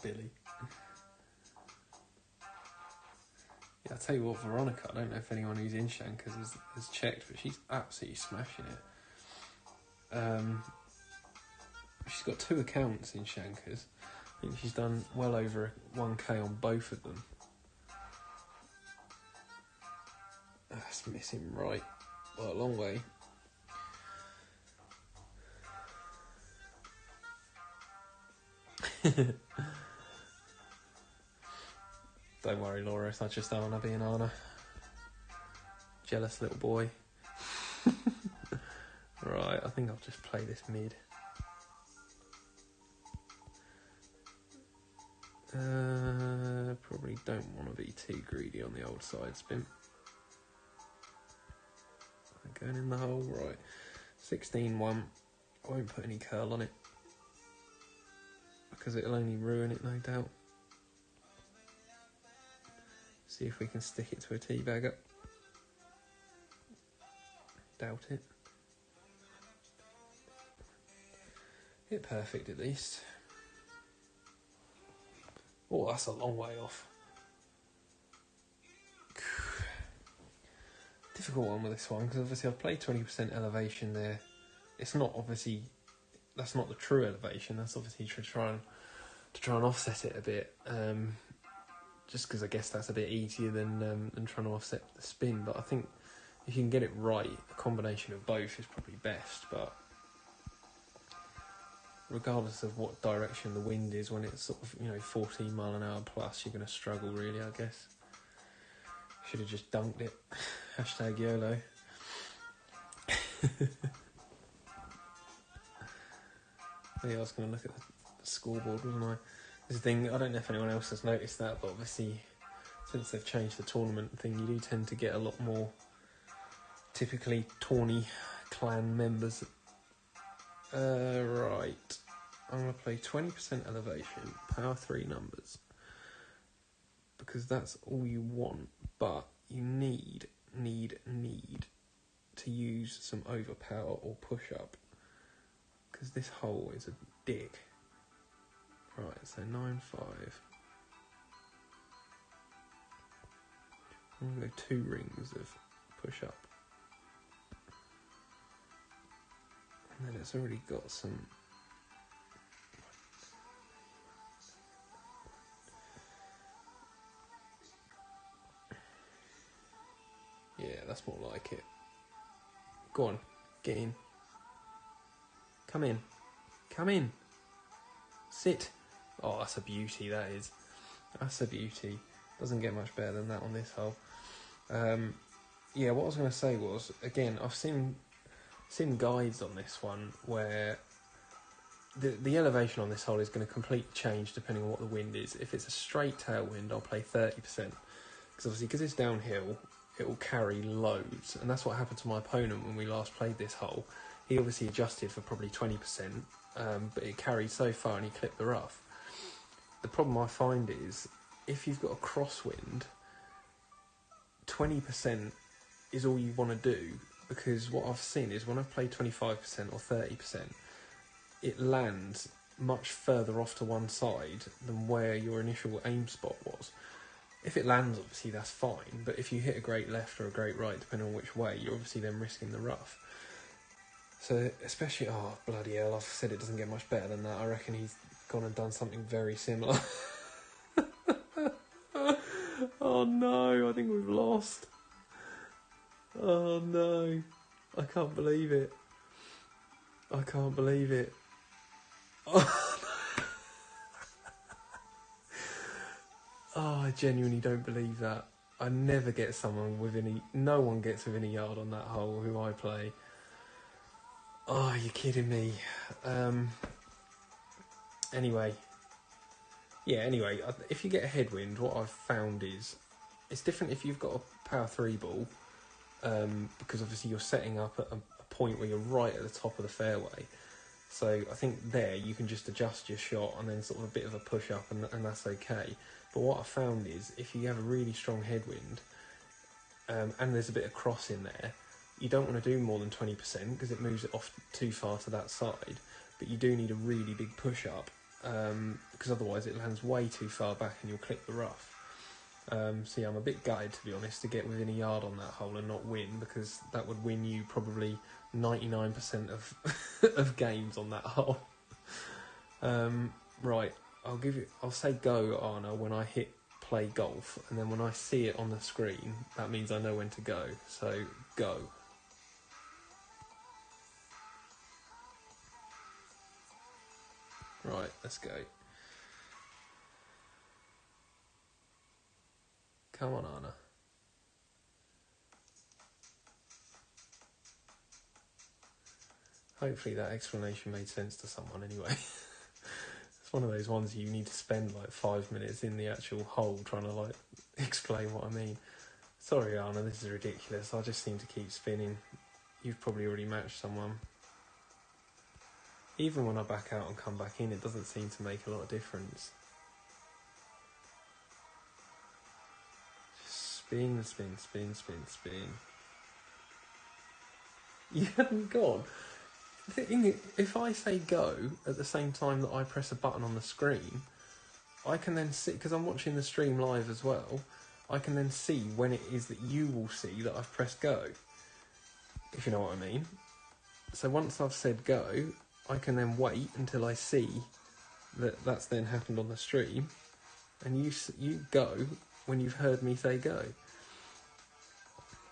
Billy. Yeah, I'll tell you what, Veronica, I don't know if anyone who's in Shankers has checked, but she's absolutely smashing it. She's got 2 accounts in Shankers. I think she's done well over 1k on both of them. That's missing right by a long way. Don't worry, Laura, it's not just Anna being Anna. Jealous little boy. Right, I think I'll just play this mid. Probably don't want to be too greedy on the old side spin. Going in the hole, right. 16-1. I won't put any curl on it because it'll only ruin it, no doubt. See if we can stick it to a tee bagger. Doubt it. Hit perfect at least. Oh, that's a long way off. Difficult one with this one because obviously I've played 20% elevation there. It's not obviously, that's not the true elevation. That's obviously to try and offset it a bit. Just because I guess that's a bit easier than trying to offset the spin. But I think if you can get it right, a combination of both is probably best. But regardless of what direction the wind is, when it's sort of 14 mile an hour plus, you're going to struggle really, I guess. Should have just dunked it. Hashtag YOLO. Yeah, I was going to look at the scoreboard, wasn't I? This thing, I don't know if anyone else has noticed that, but obviously since they've changed the tournament thing, you do tend to get a lot more typically tawny clan members. Right, I'm going to play 20% elevation, power 3 numbers, because that's all you want, but you need to use some overpower or push up, because this hole is a dick. Right, so 9-5. I'm going to go 2 rings of push up. And then it's already got some... Yeah, that's more like it. Go on, get in. Come in. Come in. Sit. Oh, that's a beauty, that is. That's a beauty. Doesn't get much better than that on this hole. Yeah, what I was going to say was, again, I've seen guides on this one where the elevation on this hole is going to completely change depending on what the wind is. If it's a straight tailwind, I'll play 30%. Because it's downhill, it will carry loads. And that's what happened to my opponent when we last played this hole. He obviously adjusted for probably 20%, but it carried so far and he clipped the rough. The problem I find is, if you've got a crosswind, 20% is all you want to do, because what I've seen is when I've played 25% or 30%, it lands much further off to one side than where your initial aim spot was. If it lands, obviously that's fine, but if you hit a great left or a great right, depending on which way, you're obviously then risking the rough. So, especially, oh, bloody hell, I've said it doesn't get much better than that. I reckon he's gone and done something very similar. Oh no, I think we've lost. Oh no, I can't believe it. I can't believe it. Oh, I genuinely don't believe that. I never get someone no one gets within a yard on that hole who I play. Oh, you're kidding me. Anyway, if you get a headwind, what I've found is it's different if you've got a power 3 ball, because obviously you're setting up at a point where you're right at the top of the fairway. So I think there you can just adjust your shot and then sort of a bit of a push up, and that's okay. But what I found is if you have a really strong headwind, and there's a bit of cross in there, you don't want to do more than 20% because it moves it off too far to that side. But you do need a really big push up, because otherwise it lands way too far back and you'll clip the rough. So yeah, I'm a bit gutted, to be honest, to get within a yard on that hole and not win, because that would win you probably 99% of of games on that hole. Right, I'll say go, Arna, when I hit play golf, and then when I see it on the screen, that means I know when to go. So go. Right, let's go. Come on, Arna. Hopefully that explanation made sense to someone anyway. It's one of those ones you need to spend like 5 minutes in the actual hole trying to like explain what I mean. Sorry, Arna, this is ridiculous. I just seem to keep spinning. You've probably already matched someone. Even when I back out and come back in, it doesn't seem to make a lot of difference. Just spin, spin, spin, spin, spin. You haven't gone. If I say go at the same time that I press a button on the screen, I can then see, because I'm watching the stream live as well, I can then see when it is that you will see that I've pressed go, if you know what I mean. So once I've said go, I can then wait until I see that that's then happened on the stream, and you go when you've heard me say go.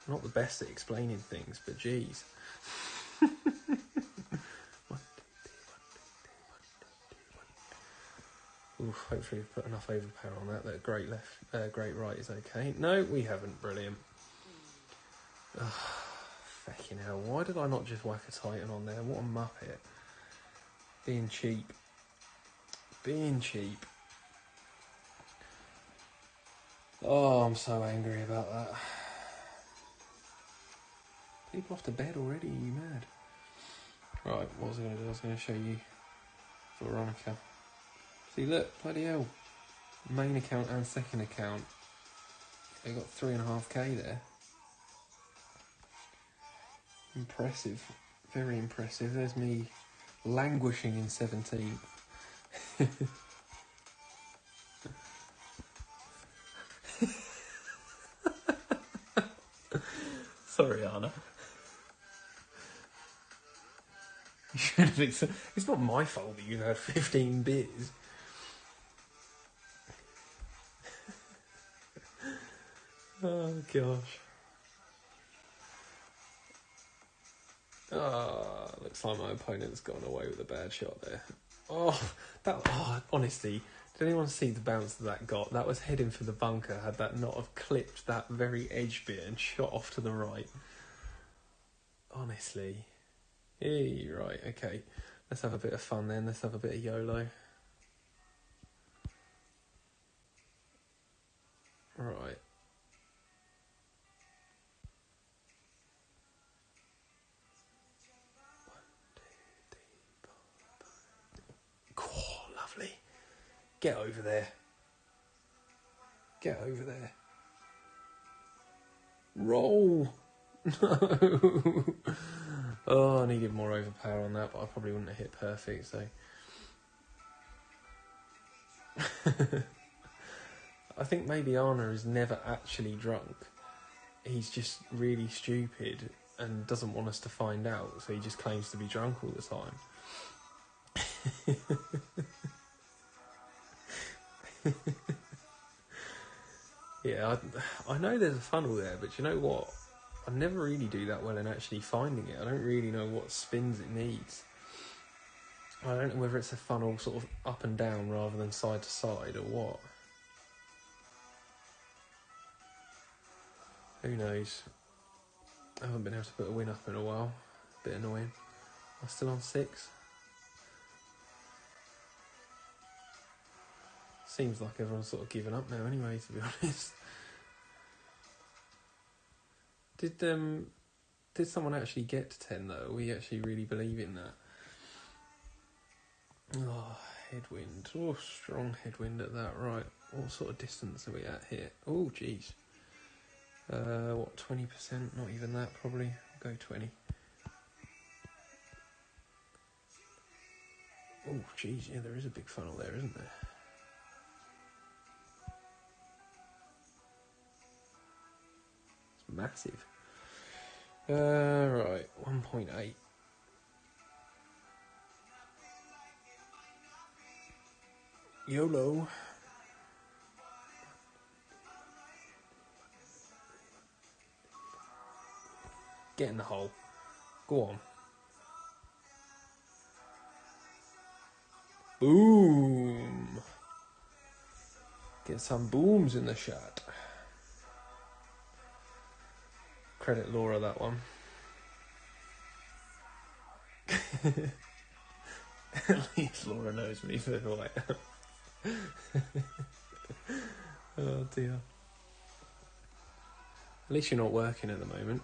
Not the best at explaining things, but geez. Oof, hopefully we've put enough overpower on that great left, great right is okay. No, we haven't. Brilliant. Ugh, fucking hell, why did I not just whack a Titan on there? What a muppet. Being cheap. Being cheap. Oh, I'm so angry about that. People off to bed already, are you mad? Right, what was I going to do? I was going to show you Veronica. See, look, bloody hell. Main account and second account. They got 3.5k there. Impressive. Very impressive. There's me languishing in 17th. Sorry, Anna. You should have it's not my fault that you've had 15 beers. Oh, gosh. Looks like my opponent's gone away with a bad shot there. Honestly, did anyone see the bounce that got? That was heading for the bunker, had that not have clipped that very edge bit and shot off to the right. Honestly. Hey, right, okay. Let's have a bit of fun then. Let's have a bit of YOLO. Right. Oh, lovely. Get over there. Get over there. Roll. No. Oh, I needed more overpower on that, but I probably wouldn't have hit perfect, so. I think maybe Arna is never actually drunk. He's just really stupid and doesn't want us to find out, so he just claims to be drunk all the time. Yeah, I know there's a funnel there, but you know what? I never really do that well in actually finding it. I don't really know what spins it needs. I don't know whether it's a funnel sort of up and down rather than side to side or what. Who knows? I haven't been able to put a win up in a while. Bit annoying. I'm still on 6. Seems like everyone's sort of given up now anyway, to be honest. Did someone actually get to 10 though? Are we actually really believe in that? Oh, headwind. Oh, strong headwind at that. Right. What sort of distance are we at here? Oh, geez. What, 20%? Not even that, probably. I'll go 20. Oh, geez. Yeah, there is a big funnel there, isn't there? It's massive. Right. 1.8. YOLO. Get in the hole. Go on. Boom. Get some booms in the shot. Credit Laura that one. At least Laura knows me for who I am. Oh dear. At least you're not working at the moment.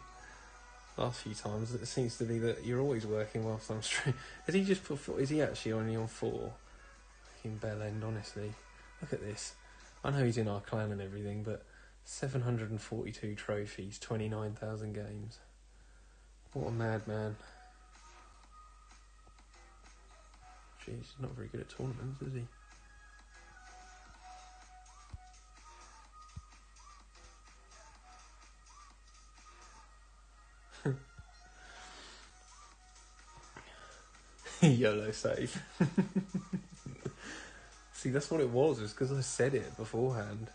Last few times it seems to be that you're always working whilst I'm streaming. Has he just put 4? Is he actually only on 4? Fucking bell end, honestly. Look at this. I know he's in our clan and everything, but 742 trophies, 29,000 games. What a madman. Jeez, he's not very good at tournaments, is he? YOLO save. See, that's what it was because I said it beforehand.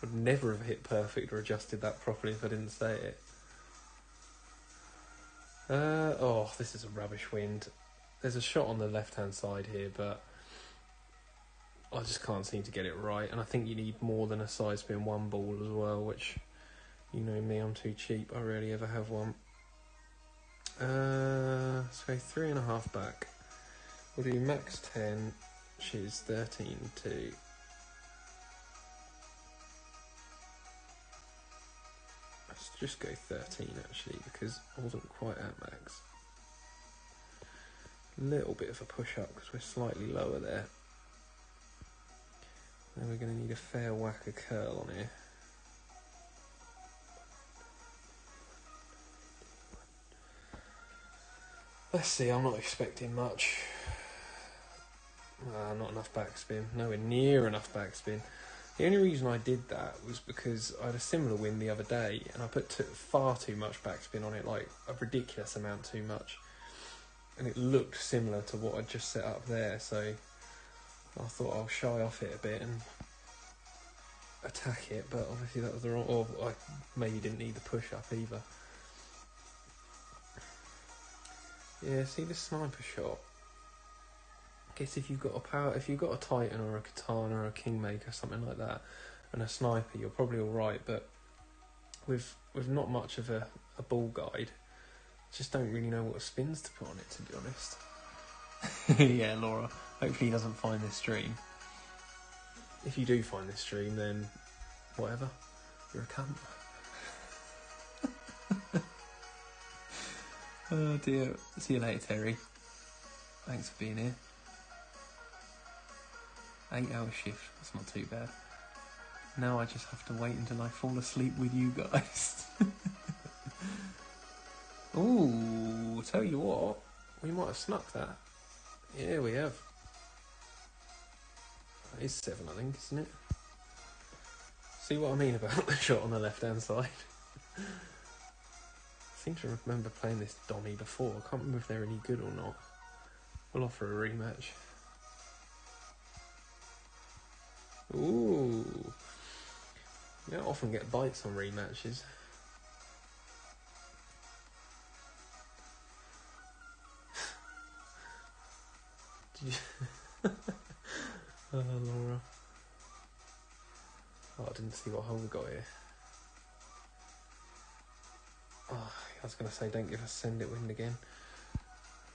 I'd never have hit perfect or adjusted that properly if I didn't say it. Oh, this is a rubbish wind. There's a shot on the left-hand side here, but I just can't seem to get it right. And I think you need more than a side spin 1 ball as well, which, you know me, I'm too cheap. I rarely ever have one. Let's go 3.5 back. We'll do max 10, which is 13.2. Let's just go 13 actually, because I wasn't quite at max. Little bit of a push up because we're slightly lower there. Then we're going to need a fair whack of curl on here. Let's see, I'm not expecting much. Not enough backspin, nowhere near enough backspin. The only reason I did that was because I had a similar win the other day and I put far too much backspin on it, like a ridiculous amount too much. And it looked similar to what I'd just set up there, so I thought I'll shy off it a bit and attack it, but obviously that was the wrong, or I maybe didn't need the push up either. Yeah, see this sniper shot? I guess if you've got if you've got a Titan or a Katana or a Kingmaker, something like that, and a sniper, you're probably alright, but with not much of a ball guide, just don't really know what spins to put on it, to be honest. Yeah, Laura, hopefully he doesn't find this stream. If you do find this stream, then whatever, you're a cunt. Oh dear. See you later, Terry. Thanks for being here. 8-hour shift, that's not too bad. Now I just have to wait until I fall asleep with you guys. Ooh, tell you what, we might have snuck that. Yeah, we have. That is 7, I think, isn't it? See what I mean about the shot on the left-hand side? seem to remember playing this Donny before. I can't remember if they're any good or not. We'll offer a rematch. Ooh. You don't often get bites on rematches. Did you... Oh, Laura. Oh, I didn't see what hole we got here. Oh, I was going to say, don't give us send it wind again.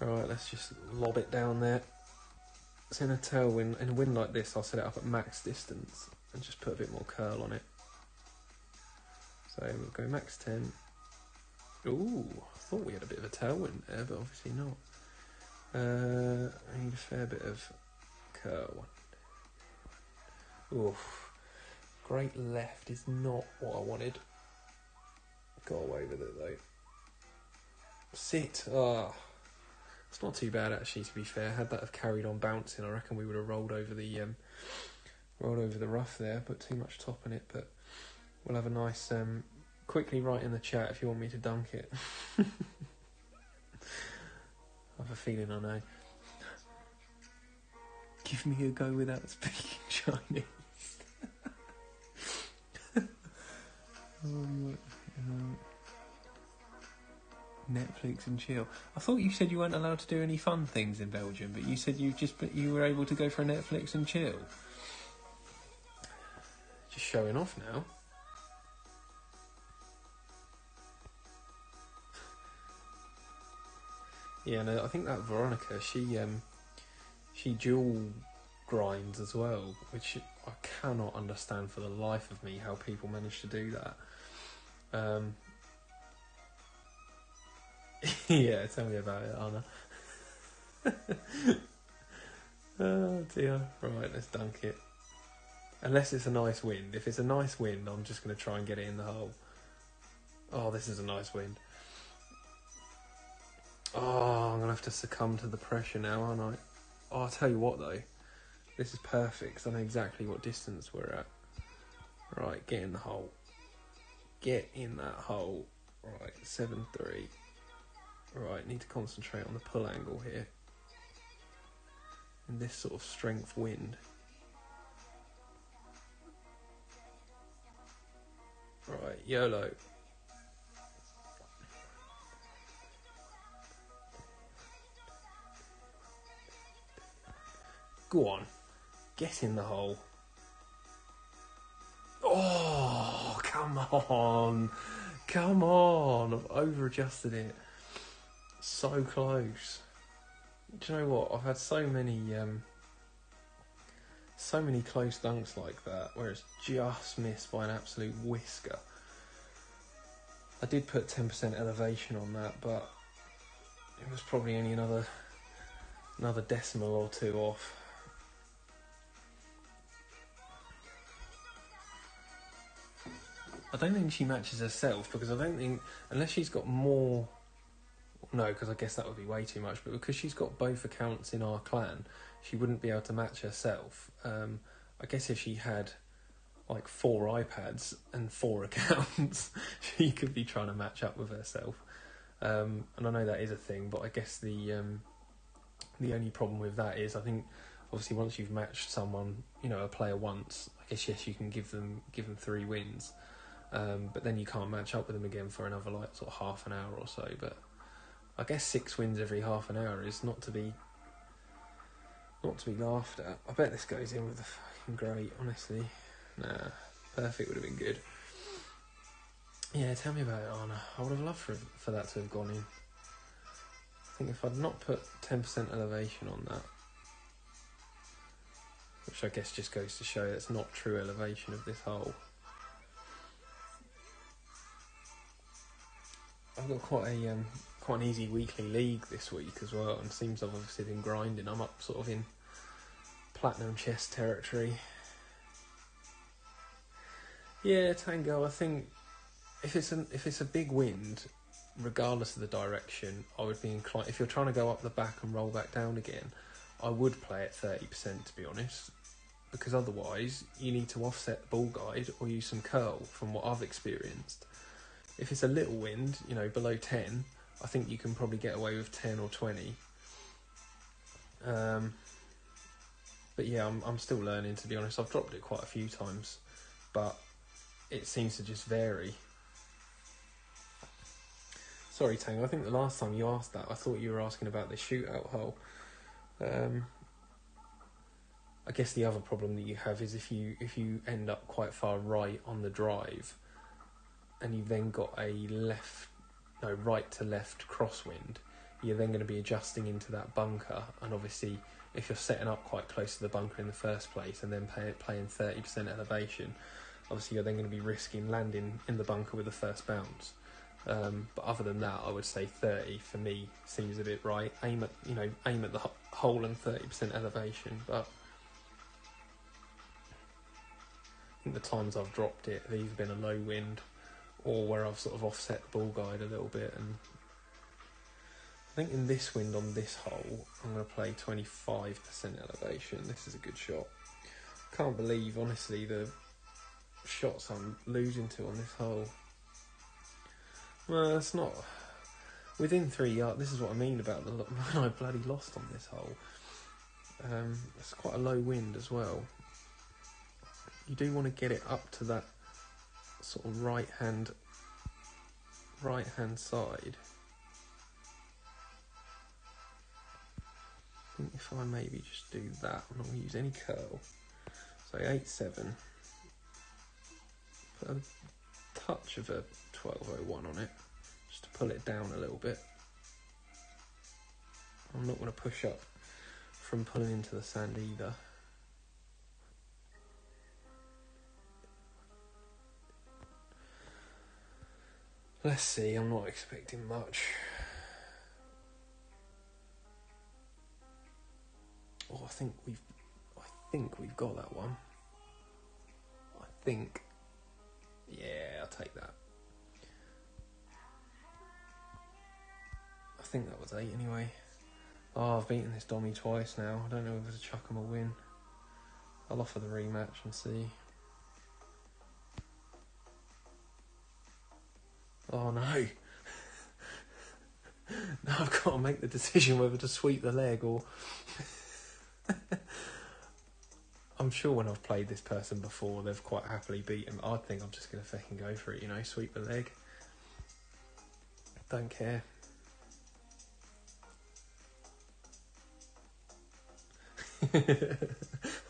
Alright, let's just lob it down there. It's in a tailwind. In a wind like this, I'll set it up at max distance and just put a bit more curl on it. So we'll go max 10. Ooh, I thought we had a bit of a tailwind there, but obviously not. I need a fair bit of curl. Oof. Great left is not what I wanted. Got away with it though. Sit. Ah. It's not too bad actually, to be fair. Had that have carried on bouncing, I reckon we would have rolled over the rough there. Put too much top in it, but we'll have a nice. Quickly write in the chat if you want me to dunk it. I have a feeling I know. Give me a go without speaking Chinese. Netflix and chill. I thought you said you weren't allowed to do any fun things in Belgium, but you said you were able to go for a Netflix and chill. Just showing off now. Yeah, no, I think that Veronica, she dual grinds as well, which I cannot understand for the life of me how people manage to do that. Yeah, tell me about it, Anna. Oh dear. Right, let's dunk it. Unless it's a nice wind. If it's a nice wind, I'm just going to try and get it in the hole. Oh, this is a nice wind. Oh, I'm going to have to succumb to the pressure now, aren't I? Oh, I'll tell you what though. This is perfect, 'cause I know exactly what distance we're at. Right, get in the hole. Get in that hole. Right, 7-3. Right, need to concentrate on the pull angle here. And this sort of strength wind. Right, YOLO. Go on. Get in the hole. Oh, come on. Come on. I've over-adjusted it. So close. Do you know what? I've had so many close dunks like that where it's just missed by an absolute whisker. I did put 10% elevation on that, but it was probably only another decimal or two off. I don't think she matches herself, because I don't think, unless she's got more, no, because I guess that would be way too much, but because she's got both accounts in our clan, she wouldn't be able to match herself. I guess if she had like 4 iPads and 4 accounts, she could be trying to match up with herself. And I know that is a thing, but I guess the only problem with that is, I think obviously once you've matched someone, you know, a player once, I guess yes, you can give them 3 wins. But then you can't match up with them again for another like sort of half an hour or so. But I guess 6 wins every half an hour is not to be laughed at. I bet this goes in with a fucking great, honestly. Nah, perfect would have been good. Yeah, tell me about it, Anna. I would have loved for that to have gone in. I think if I'd not put 10% elevation on that, which I guess just goes to show that's not true elevation of this hole. I've got quite an easy weekly league this week as well, and seems I've obviously been grinding. I'm up sort of in platinum chess territory. Yeah, Tango. I think if it's a big wind, regardless of the direction, I would be inclined. If you're trying to go up the back and roll back down again, I would play at 30%, to be honest, because otherwise you need to offset the ball guide or use some curl, from what I've experienced. If it's a little wind, you know, below 10, I think you can probably get away with 10 or 20. But yeah, I'm still learning, to be honest. I've dropped it quite a few times, but it seems to just vary. Sorry, Tango, I think the last time you asked that, I thought you were asking about the shootout hole. I guess the other problem that you have is if you end up quite far right on the drive, and you've then got a right to left crosswind, you're then going to be adjusting into that bunker, and obviously if you're setting up quite close to the bunker in the first place and then playing 30% elevation, obviously you're then going to be risking landing in the bunker with the first bounce. But other than that, I would say 30 for me seems a bit right. Aim at the hole and 30% elevation, but I think the times I've dropped it have either been a low wind or where I've sort of offset the ball guide a little bit. And I think in this wind on this hole, I'm going to play 25% elevation. This is a good shot. Can't believe, honestly, the shots I'm losing to on this hole. Well, it's not within 3 yards. This is what I mean about when I bloody lost on this hole. It's quite a low wind as well. You do want to get it up to that sort of right hand side. I think if I maybe just do that, I'm not going to use any curl. So 8-7. Put a touch of a 1201 on it, just to pull it down a little bit. I'm not going to push up from pulling into the sand either. Let's see, I'm not expecting much. Oh, I think we've got that one. I think. Yeah, I'll take that. I think that was 8 anyway. Oh, I've beaten this dummy twice now. I don't know whether to chuck him or win. I'll offer the rematch and see. Oh no. Now I've got to make the decision whether to sweep the leg or... I'm sure when I've played this person before, they've quite happily beaten. I think I'm just going to fucking go for it, you know, sweep the leg. Don't care.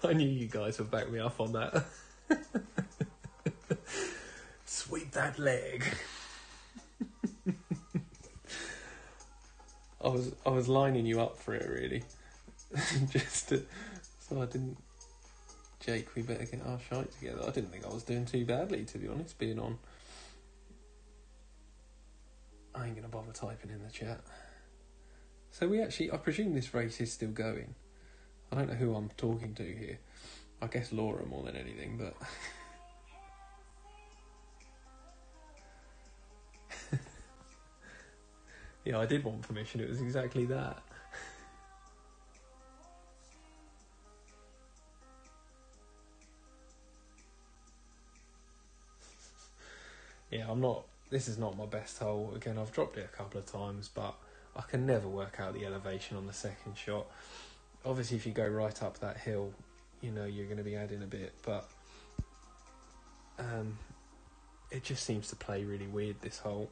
I knew you guys would back me up on that. Sweep that leg. I was lining you up for it, really. So I didn't... Jake, we better get our shite together. I didn't think I was doing too badly, to be honest, being on. I ain't going to bother typing in the chat. So I presume this race is still going. I don't know who I'm talking to here. I guess Laura more than anything, but... Yeah, I did want permission. It was exactly that. Yeah, this is not my best hole. Again, I've dropped it a couple of times, but I can never work out the elevation on the second shot. Obviously, if you go right up that hill, you know you're going to be adding a bit, but it just seems to play really weird, this hole.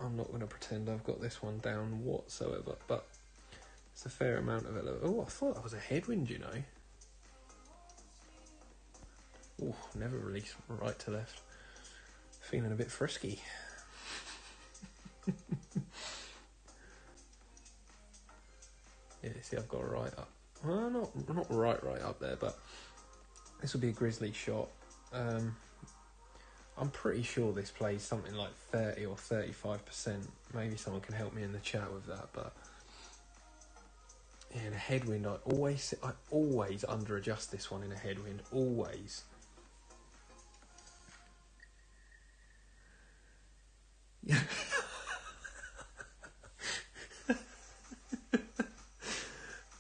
I'm not going to pretend I've got this one down whatsoever, but it's a fair amount of elevation. Oh, I thought that was a headwind, you know. Oh, never release right to left. Feeling a bit frisky. Yeah, see, I've got right up. Well, not right up there, but this will be a grizzly shot. I'm pretty sure this plays something like 30 or 35%. Maybe someone can help me in the chat with that, but yeah, in a headwind, I always under adjust this one in a headwind. Always.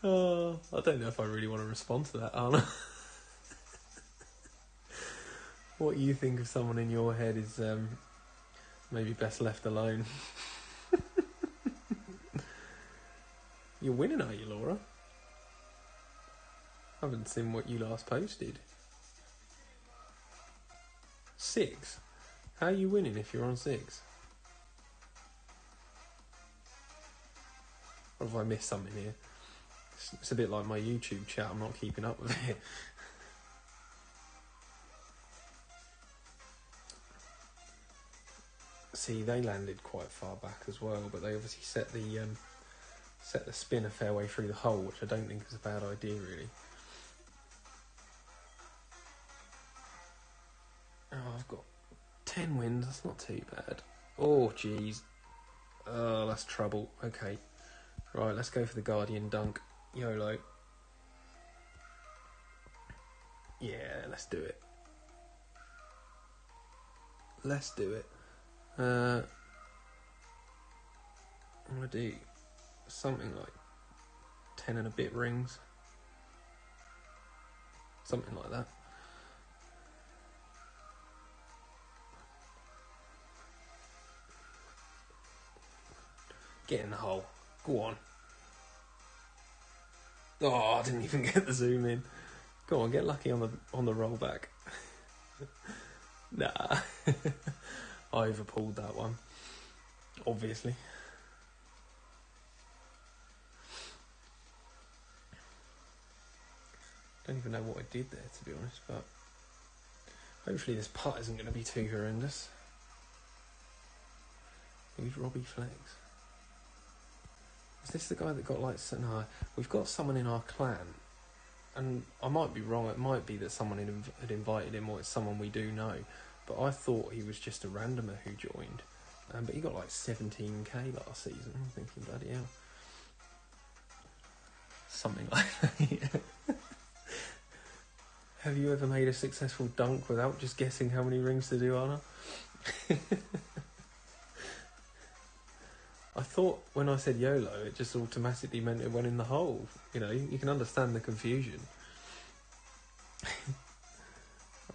I don't know if I really want to respond to that, Anna. what you think of someone in your head is maybe best left alone. You're winning, are you, Laura? I haven't seen what you last posted. 6? How are you winning if you're on 6? Or have I missed something here? It's a bit like my YouTube chat, I'm not keeping up with it. See, they landed quite far back as well, but they obviously set the spin a fair way through the hole, which I don't think is a bad idea, really. Oh, I've got 10 wins, that's not too bad. Oh, jeez. Oh, that's trouble. Okay. Right, let's go for the Guardian dunk. YOLO. Yeah, let's do it. Let's do it. I'm going to do something like 10 and a bit rings. Something like that. Get in the hole. Go on. Oh, I didn't even get the zoom in. Go on, get lucky on the rollback. Nah. I overpulled that one. Obviously. Don't even know what I did there, to be honest, but hopefully this putt isn't going to be too horrendous. Who's Robbie Flex? Is this the guy that got like... No, we've got someone in our clan, and I might be wrong, it might be that someone had invited him, or it's someone we do know, but I thought he was just a randomer who joined, but he got like 17k last season. I'm thinking, bloody hell. Something like that. Have you ever made a successful dunk without just guessing how many rings to do, Anna? I thought when I said YOLO, it just automatically meant it went in the hole. You know, you can understand the confusion.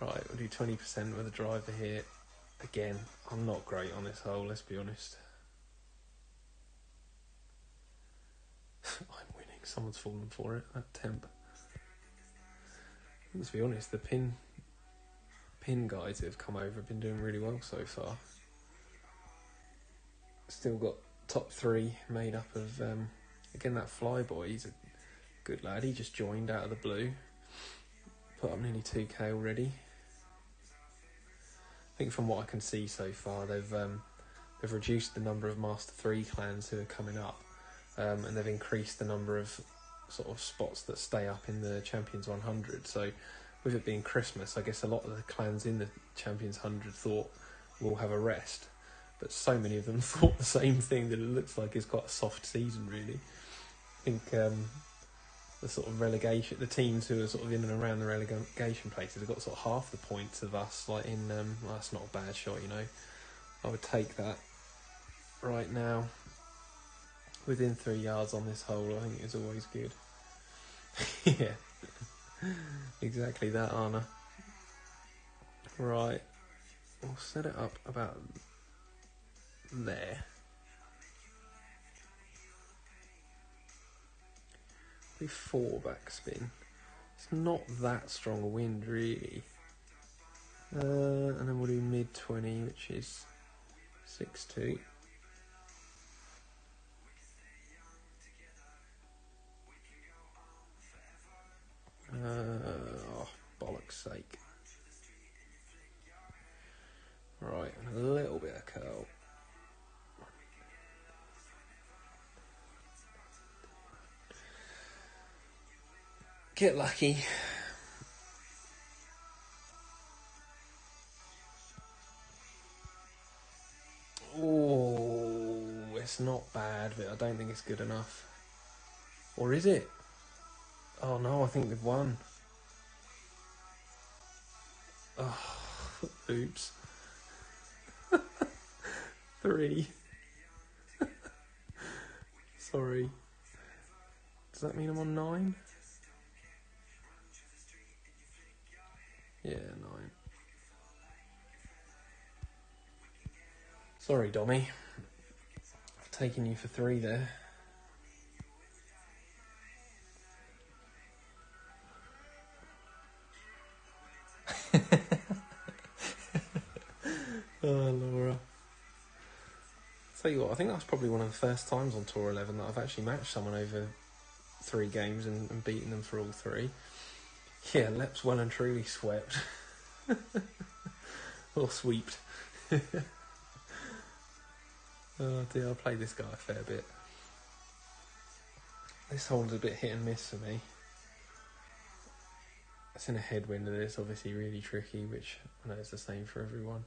Right, we'll do 20% with a driver here. Again, I'm not great on this hole, let's be honest. I'm winning, someone's fallen for it, that temp. Let's be honest, the pin guys that have come over have been doing really well so far. Still got top 3 made up of, again, that Flyboy, he's a good lad. He just joined out of the blue. Put up nearly 2k already. I think from what I can see so far, they've reduced the number of Master 3 clans who are coming up, and they've increased the number of sort of spots that stay up in the Champions 100. So with it being Christmas, I guess a lot of the clans in the Champions 100 thought we'll have a rest, but so many of them thought the same thing, that it looks like it's quite a soft season, really. I think the sort of relegation, the teams who are sort of in and around the relegation places have got sort of half the points of us, like in, well, that's not a bad shot, you know. I would take that right now. Within 3 yards on this hole, I think is always good. Yeah, exactly that, Anna. Right, we'll set it up about there. Do 4 backspin. It's not that strong a wind, really. And then we'll do mid 20, which is 6-2. Oh, bollock's sake. Right, and a little bit of curl. Get lucky. Oh, it's not bad, but I don't think it's good enough. Or is it? Oh no, I think they've won. Oh, oops. 3. Sorry. Does that mean I'm on 9? Yeah, 9. Sorry, Dommy. I've taken you for 3 there. Oh, Laura. Tell you what, I think that's probably one of the first times on Tour 11 that I've actually matched someone over 3 games and beaten them for all 3. Yeah, Lep's well and truly swept. Or sweeped. Oh dear, I played this guy a fair bit. This hole's a bit hit and miss for me. It's in a headwind and it's obviously really tricky, which I know is the same for everyone.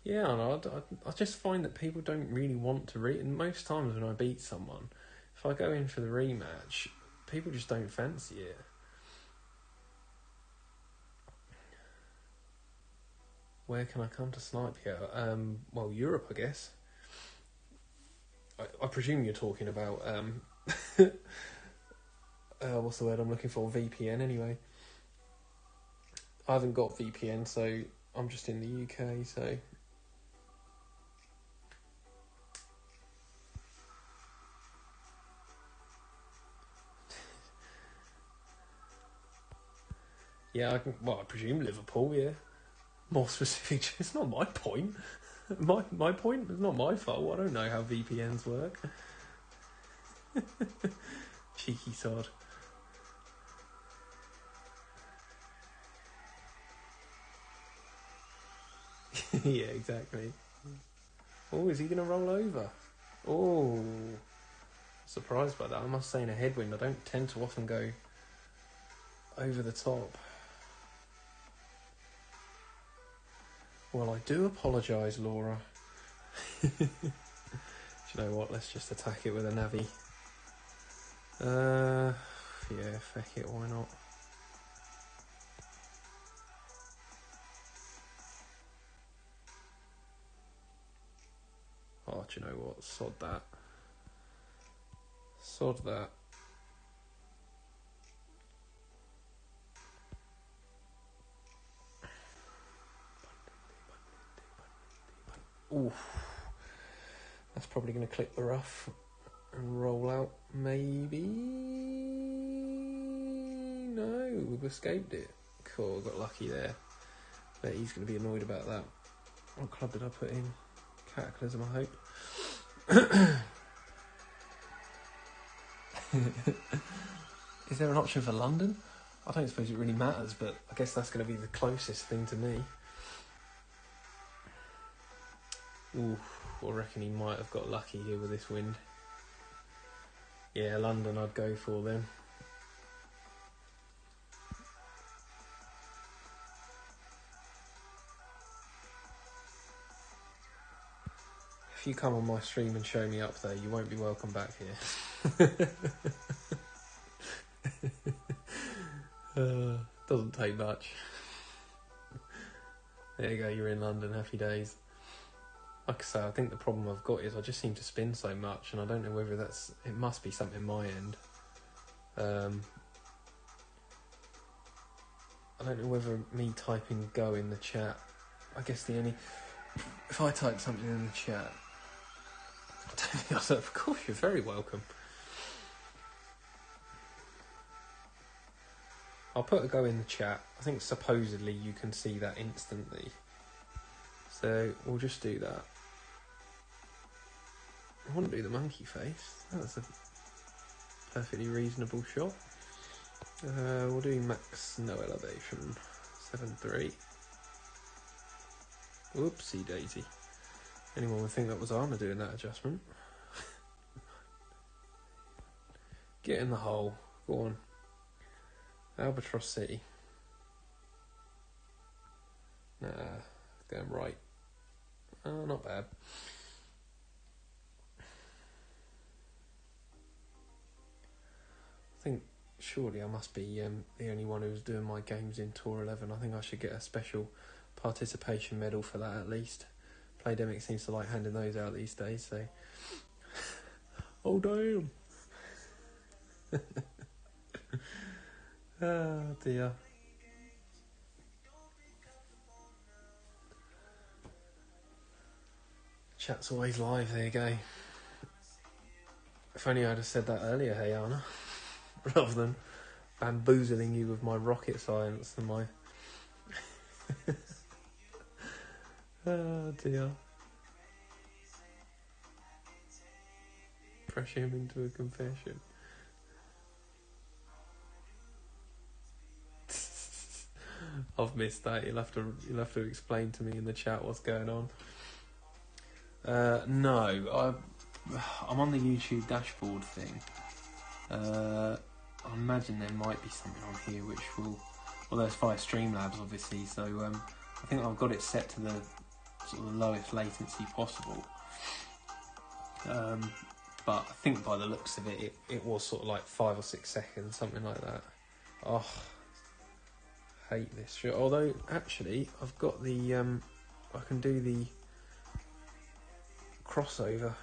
Yeah, I just find that people don't really want to and most times when I beat someone, if I go in for the rematch, people just don't fancy it. Where can I come to snipe here? Well, Europe, I guess. I presume you're talking about what's the word I'm looking for? VPN anyway. I haven't got VPN, so I'm just in the UK, so yeah, I presume Liverpool, yeah. More specific, it's not my point. My point is not my fault. I don't know how VPNs work. Cheeky sod. Yeah, exactly. Oh, is he going to roll over? Oh, surprised by that. I must say, in a headwind, I don't tend to often go over the top. Well, I do apologise, Laura. Do you know what? Let's just attack it with a Navi. Yeah, feck it, why not? Oh, do you know what? Sod that. Sod that. Ooh. That's probably going to clip the rough and roll out. Maybe. No, we've escaped it. Cool, got lucky there. Bet he's going to be annoyed about that. What club did I put in? Cataclysm, I hope. Is there an option for London? I don't suppose it really matters, but I guess that's going to be the closest thing to me. Ooh, I reckon he might have got lucky here with this wind. Yeah, London I'd go for then. If you come on my stream and show me up there, you won't be welcome back here. Doesn't take much. There you go, you're in London, happy days. Like I say, I think the problem I've got is I just seem to spin so much, and I don't know whether it must be something my end. I don't know whether me typing go in the chat, I guess if I type something in the chat, I don't think I said, of course you're very welcome. I'll put a go in the chat. I think supposedly you can see that instantly. So we'll just do that. I wouldn't do the monkey face. That's a perfectly reasonable shot. We'll do max no elevation. 7.3. Whoopsie daisy. Anyone would think that was Armour doing that adjustment. Get in the hole. Go on. Albatross City. Nah, going right. Oh, not bad. I think surely I must be the only one who's doing my games in Tour 11. I think I should get a special participation medal for that at least. Playdemic seems to like handing those out these days, so... Oh, damn! Oh, dear. Chat's always live, there you go. If only I'd have said that earlier, hey Anna, rather than bamboozling you with my rocket science and my... Oh dear. Pressure him into a confession. I've missed that. You'll have to explain to me in the chat what's going on. No, I'm on the YouTube dashboard thing. I imagine there might be something on here which will... Well, there's 5 Streamlabs, obviously, so I think I've got it set to the sort of lowest latency possible. But I think by the looks of it, it was sort of like 5 or 6 seconds, something like that. Oh, hate this shit. Although, actually, I've got the... I can do the crossover.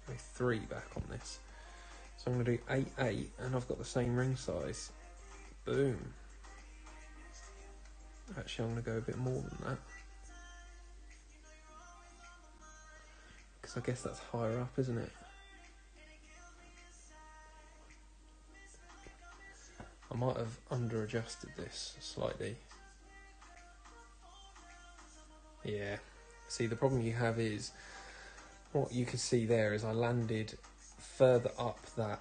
Go 3 back on this. So I'm going to do 8/8, and I've got the same ring size. Boom. Actually, I'm going to go a bit more than that. Because I guess that's higher up, isn't it? I might have under-adjusted this slightly. Yeah. See, the problem you have is, what you can see there is I landed further up that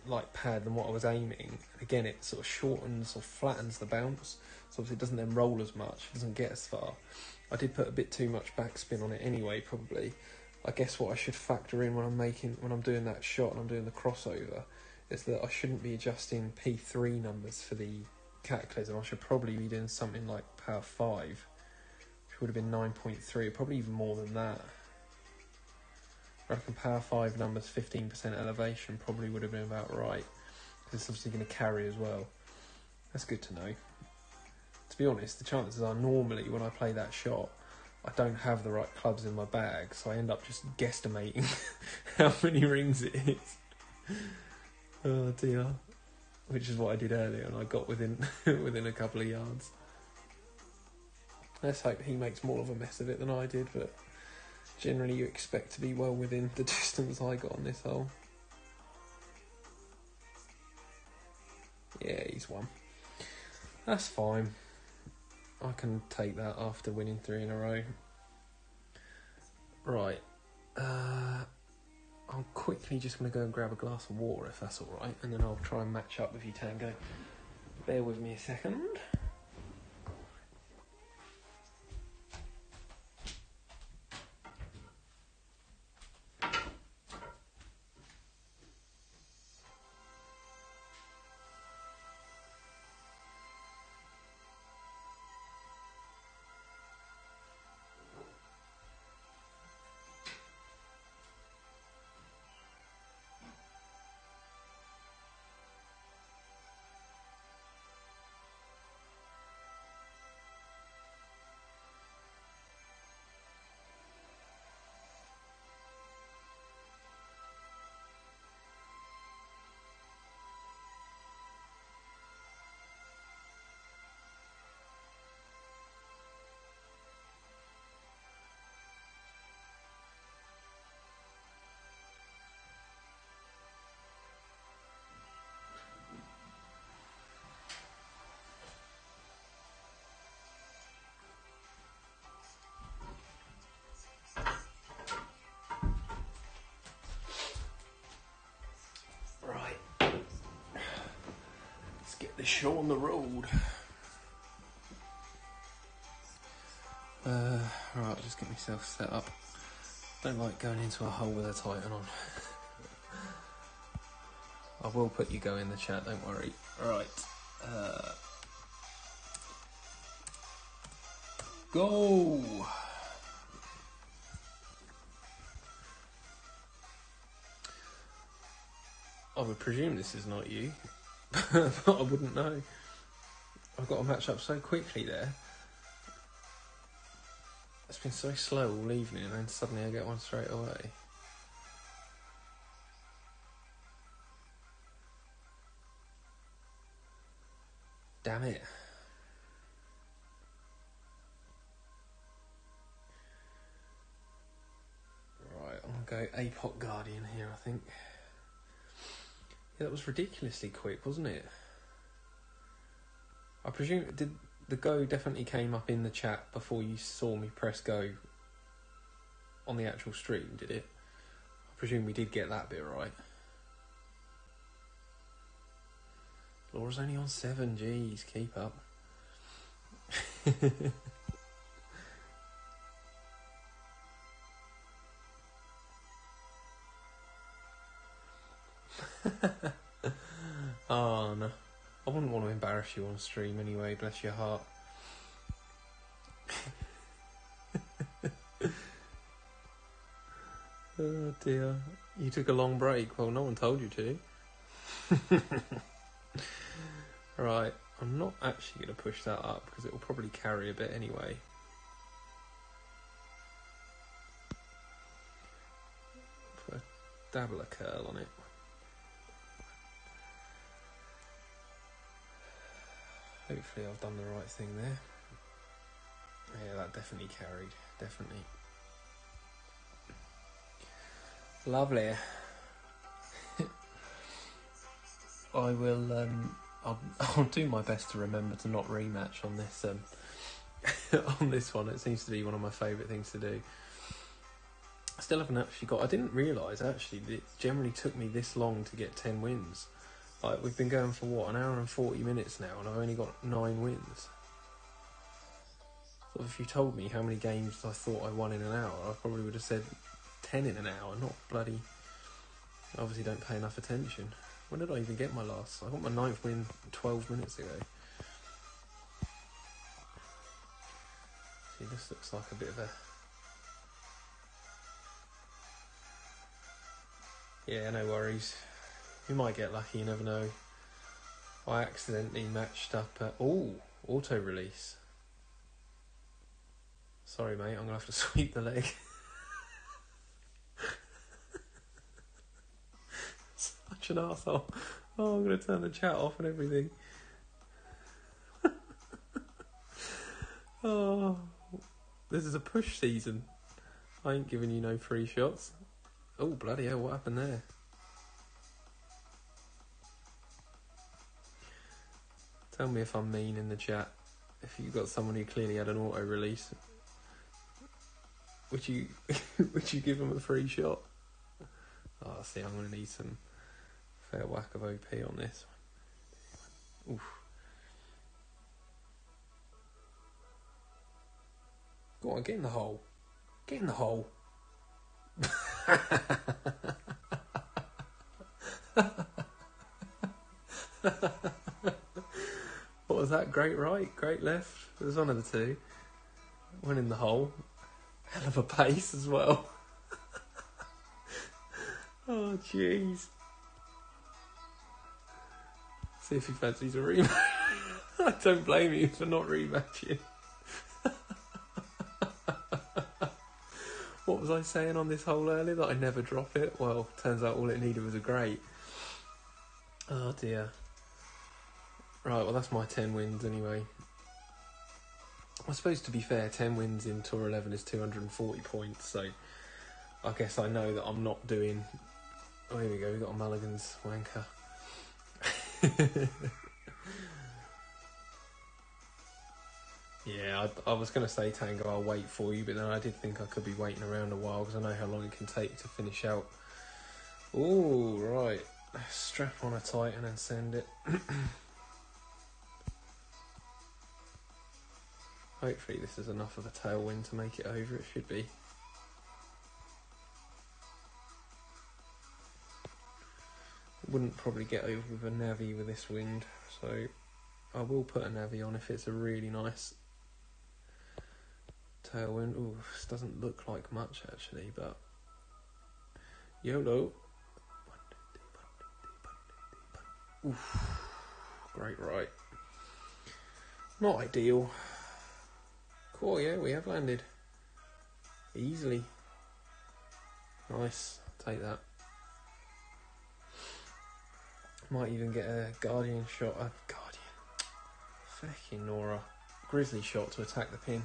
like pad than what I was aiming. And again, it sort of shortens or flattens the bounce, so obviously it doesn't then roll as much, it doesn't get as far. I did put a bit too much backspin on it anyway, probably. I guess what I should factor in when I'm doing that shot and I'm doing the crossover is that I shouldn't be adjusting P3 numbers for the cataclysm. I should probably be doing something like power 5, which would have been 9.3, probably even more than that. I reckon power 5 numbers, 15% elevation, probably would have been about right, because it's obviously going to carry as well. That's good to know. To be honest, the chances are normally when I play that shot, I don't have the right clubs in my bag, so I end up just guesstimating how many rings it is. Oh dear. Which is what I did earlier, and I got within within a couple of yards. Let's hope he makes more of a mess of it than I did, but generally you expect to be well within the distance I got on this hole. Yeah, he's won. That's fine. I can take that after winning 3 in a row. Right. I'm quickly just going to go and grab a glass of water, if that's alright, and then I'll try and match up with you, Tango. Bear with me a second. Get this show on the road. Right, just get myself set up. Don't like going into a hole with a Titan on. I will put you go in the chat, don't worry. Right. Go! I would presume this is not you. But I wouldn't know. I've got to match up so quickly there. It's been so slow all evening, and then suddenly I get one straight away. Damn it. go Apoc Guardian here, I think. Yeah, that was ridiculously quick, wasn't it? I presume, did the go definitely came up in the chat before you saw me press go on the actual stream, did it? I presume we did get that bit right. Laura's only on 7, jeez, keep up. Oh no, I wouldn't want to embarrass you on stream anyway, bless your heart. Oh dear, you took a long break. Well, no one told you to. Right, I'm not actually going to push that up because it will probably carry a bit anyway. Put a dabble of curl on it. Hopefully I've done the right thing there. Yeah, that definitely carried, definitely. Lovely. I will, I'll do my best to remember to not rematch on this, on this one. It seems to be one of my favourite things to do. I still haven't actually got, I didn't realise actually that it generally took me this long to get 10 wins. Like, we've been going for what, an hour and 40 minutes now, and I've only got 9 wins. So if you told me how many games I thought I won in an hour, I probably would have said 10 in an hour, not bloody... I obviously don't pay enough attention. When did I even get my last? I got my 9th win 12 minutes ago. See, this looks like a bit of a... Yeah, no worries. You might get lucky, you never know. I accidentally matched up at... Oh, auto-release. Sorry, mate, I'm going to have to sweep the leg. Such an arsehole. Oh, I'm going to turn the chat off and everything. Oh, this is a push season. I ain't giving you no free shots. Oh, bloody hell, what happened there? Tell me if I'm mean in the chat. If you've got someone who clearly had an auto-release, would you would you give them a free shot? Oh, see, I'm going to need some fair whack of OP on this one. Oof. Go on, get in the hole. Get in the hole. What was that? Great right, great left? It was one of the two. Went in the hole. Hell of a pace as well. Oh, jeez. See if he fancies a rematch. I don't blame you for not rematching. What was I saying on this hole earlier? That I'd never drop it? Well, turns out all it needed was a great. Oh dear. Right, well that's my 10 wins anyway. I suppose to be fair, 10 wins in Tour 11 is 240 points, so I guess I know that I'm not doing... Oh, here we go, we've got a Mulligan's wanker. Yeah, I was going to say, Tango, I'll wait for you, but then I did think I could be waiting around a while because I know how long it can take to finish out. Oh, right. Strap on a Titan and send it. Hopefully this is enough of a tailwind to make it over. It should be. Wouldn't probably get over with a Navi with this wind, so I will put a Navi on if it's a really nice tailwind. Ooh, this doesn't look like much actually, but YOLO. Oof, great right. Not ideal. Cool, yeah, we have landed. Easily. Nice, take that. Might even get a Guardian shot. A Guardian. Fucking Nora. Grizzly shot to attack the pin.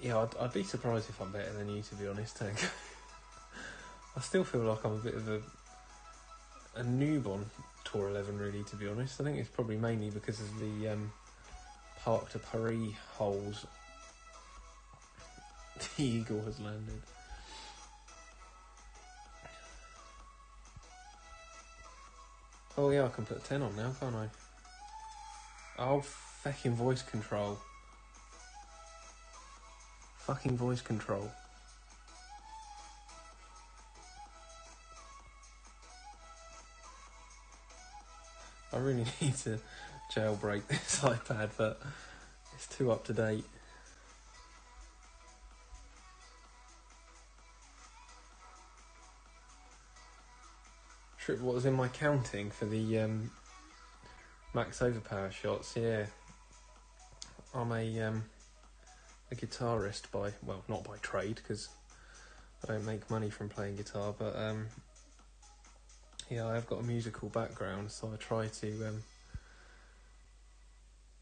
Yeah, I'd be surprised if I'm better than you, to be honest, Tank. I still feel like I'm a bit of a noob on Tour 11, really, to be honest. I think it's probably mainly because of the Parc de Paris holes the Eagle has landed. Oh yeah, I can put 10 on now, can't I? Oh, fucking voice control. Fucking voice control. I really need to jailbreak this iPad, but it's too up to date. What was in my counting for the max overpower shots? Yeah, I'm a guitarist by, well, not by trade, because I don't make money from playing guitar, but yeah, I've got a musical background, so I try to,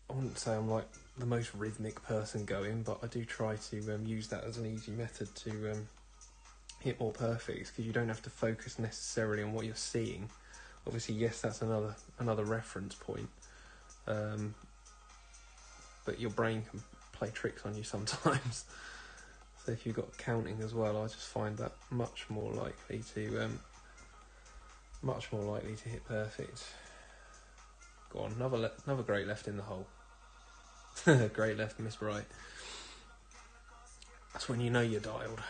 I wouldn't say I'm like the most rhythmic person going, but I do try to use that as an easy method to hit more perfects, because you don't have to focus necessarily on what you're seeing. Obviously, yes, that's another reference point, but your brain can play tricks on you sometimes. So if you've got counting as well, I just find that much more likely to hit perfect. Go on, another great left in the hole. Great left, miss right. That's when you know you're dialed.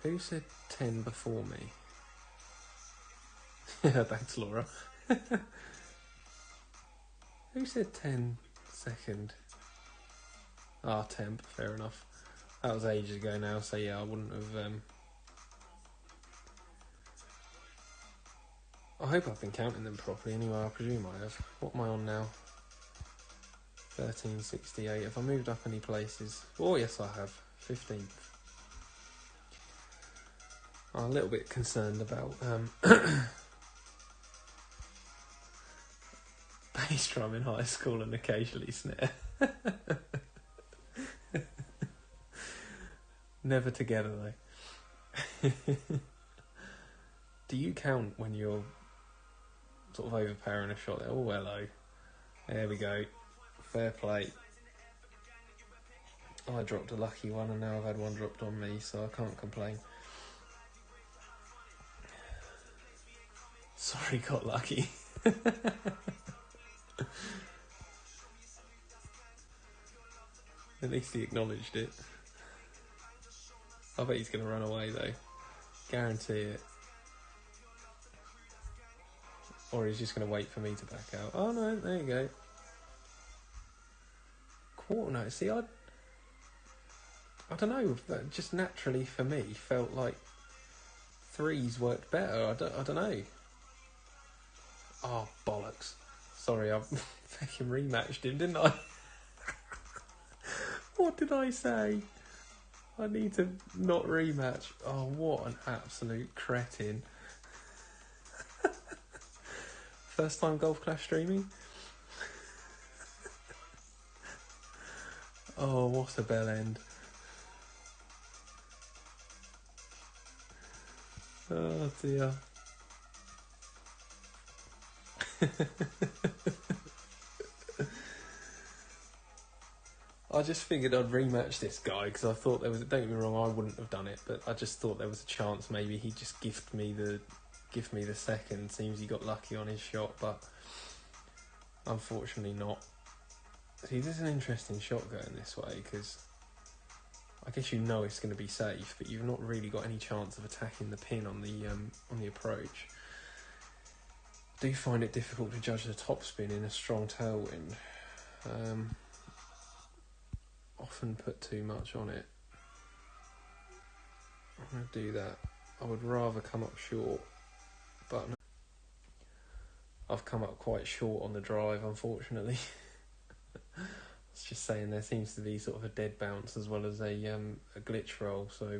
Who said 10 before me? Thanks, Laura. Who said 10 second? Temp, fair enough. That was ages ago now, so yeah, I wouldn't have... I hope I've been counting them properly anyway, I presume I have. What am I on now? 1368. Have I moved up any places? Oh yes, I have. 15th. I'm a little bit concerned about bass drum in high school and occasionally snare. Never together though. Do you count when you're sort of overpowering a shot there? Oh, hello. There we go. Fair play. I dropped a lucky one and now I've had one dropped on me, so I can't complain. Sorry, got lucky. At least he acknowledged it. I bet he's going to run away though. Guarantee it. Or he's just going to wait for me to back out. Oh no, there you go. Quarter note. See, I don't know, that just naturally for me felt like threes worked better. I don't know. Oh, bollocks. Sorry, I fucking rematched him, didn't I? What did I say? I need to not rematch. Oh, what an absolute cretin. First time Golf Clash streaming? Oh, what a bell end. Oh dear. I just figured I'd rematch this guy because I thought there was, don't get me wrong, I wouldn't have done it, but I just thought there was a chance maybe he'd just gift me the second. Seems he got lucky on his shot, but unfortunately not. See, this is an interesting shot going this way because I guess you know it's going to be safe, but you've not really got any chance of attacking the pin on the approach. I do find it difficult to judge the topspin in a strong tailwind. Often put too much on it. I'm going to do that. I would rather come up short, but no. I've come up quite short on the drive, unfortunately. I was just saying there seems to be sort of a dead bounce as well as a glitch roll, so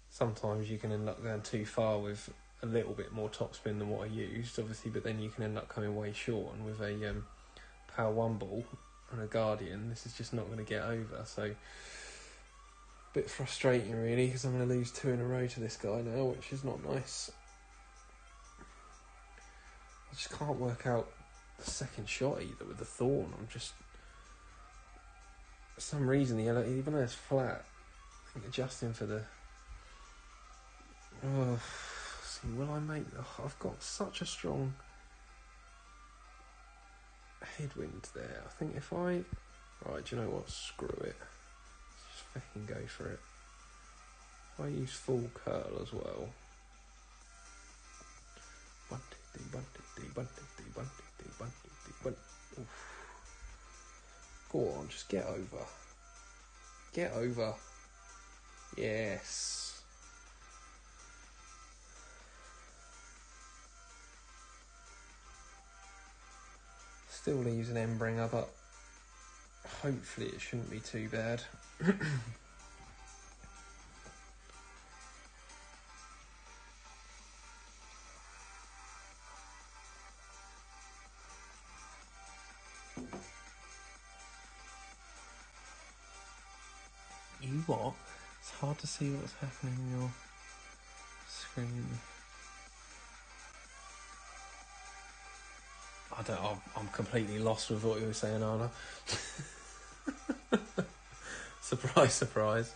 sometimes you can end up going too far with a little bit more topspin than what I used, obviously, but then you can end up coming way short, and with a power 1 ball and a Guardian, this is just not going to get over. So, a bit frustrating really, because I'm going to lose 2 in a row to this guy now, which is not nice. I just can't work out the second shot either with the Thorn. I'm just, for some reason, the yellow, even though it's flat, I think adjusting for the... Oh, see, will I make... Oh, I've got such a strong headwind there. I think if I... Right, do you know what? Screw it. Let's just fucking go for it. If I use full curl as well. 1, 2, 3, 1, 2, 3, 1, 2, 3, 1, 2, 3, 1, 2, 3, 1. Oof. Go on, just get over. Get over. Yes. Still leaves an Embringer, but hopefully it shouldn't be too bad. You what? It's hard to see what's happening on your screen. I'm completely lost with what you were saying, Anna. Surprise, surprise.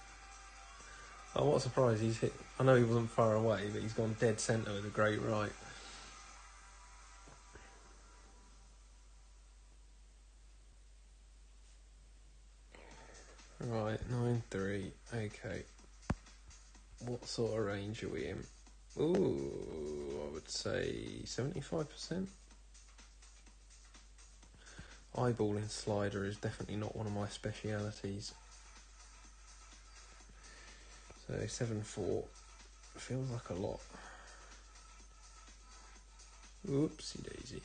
Oh, what a surprise, he's hit... I know he wasn't far away, but he's gone dead centre with a great right. Right, 9-3, okay. What sort of range are we in? Ooh, I would say 75%. Eyeballing slider is definitely not one of my specialities. So 7-4 feels like a lot. Oopsie daisy.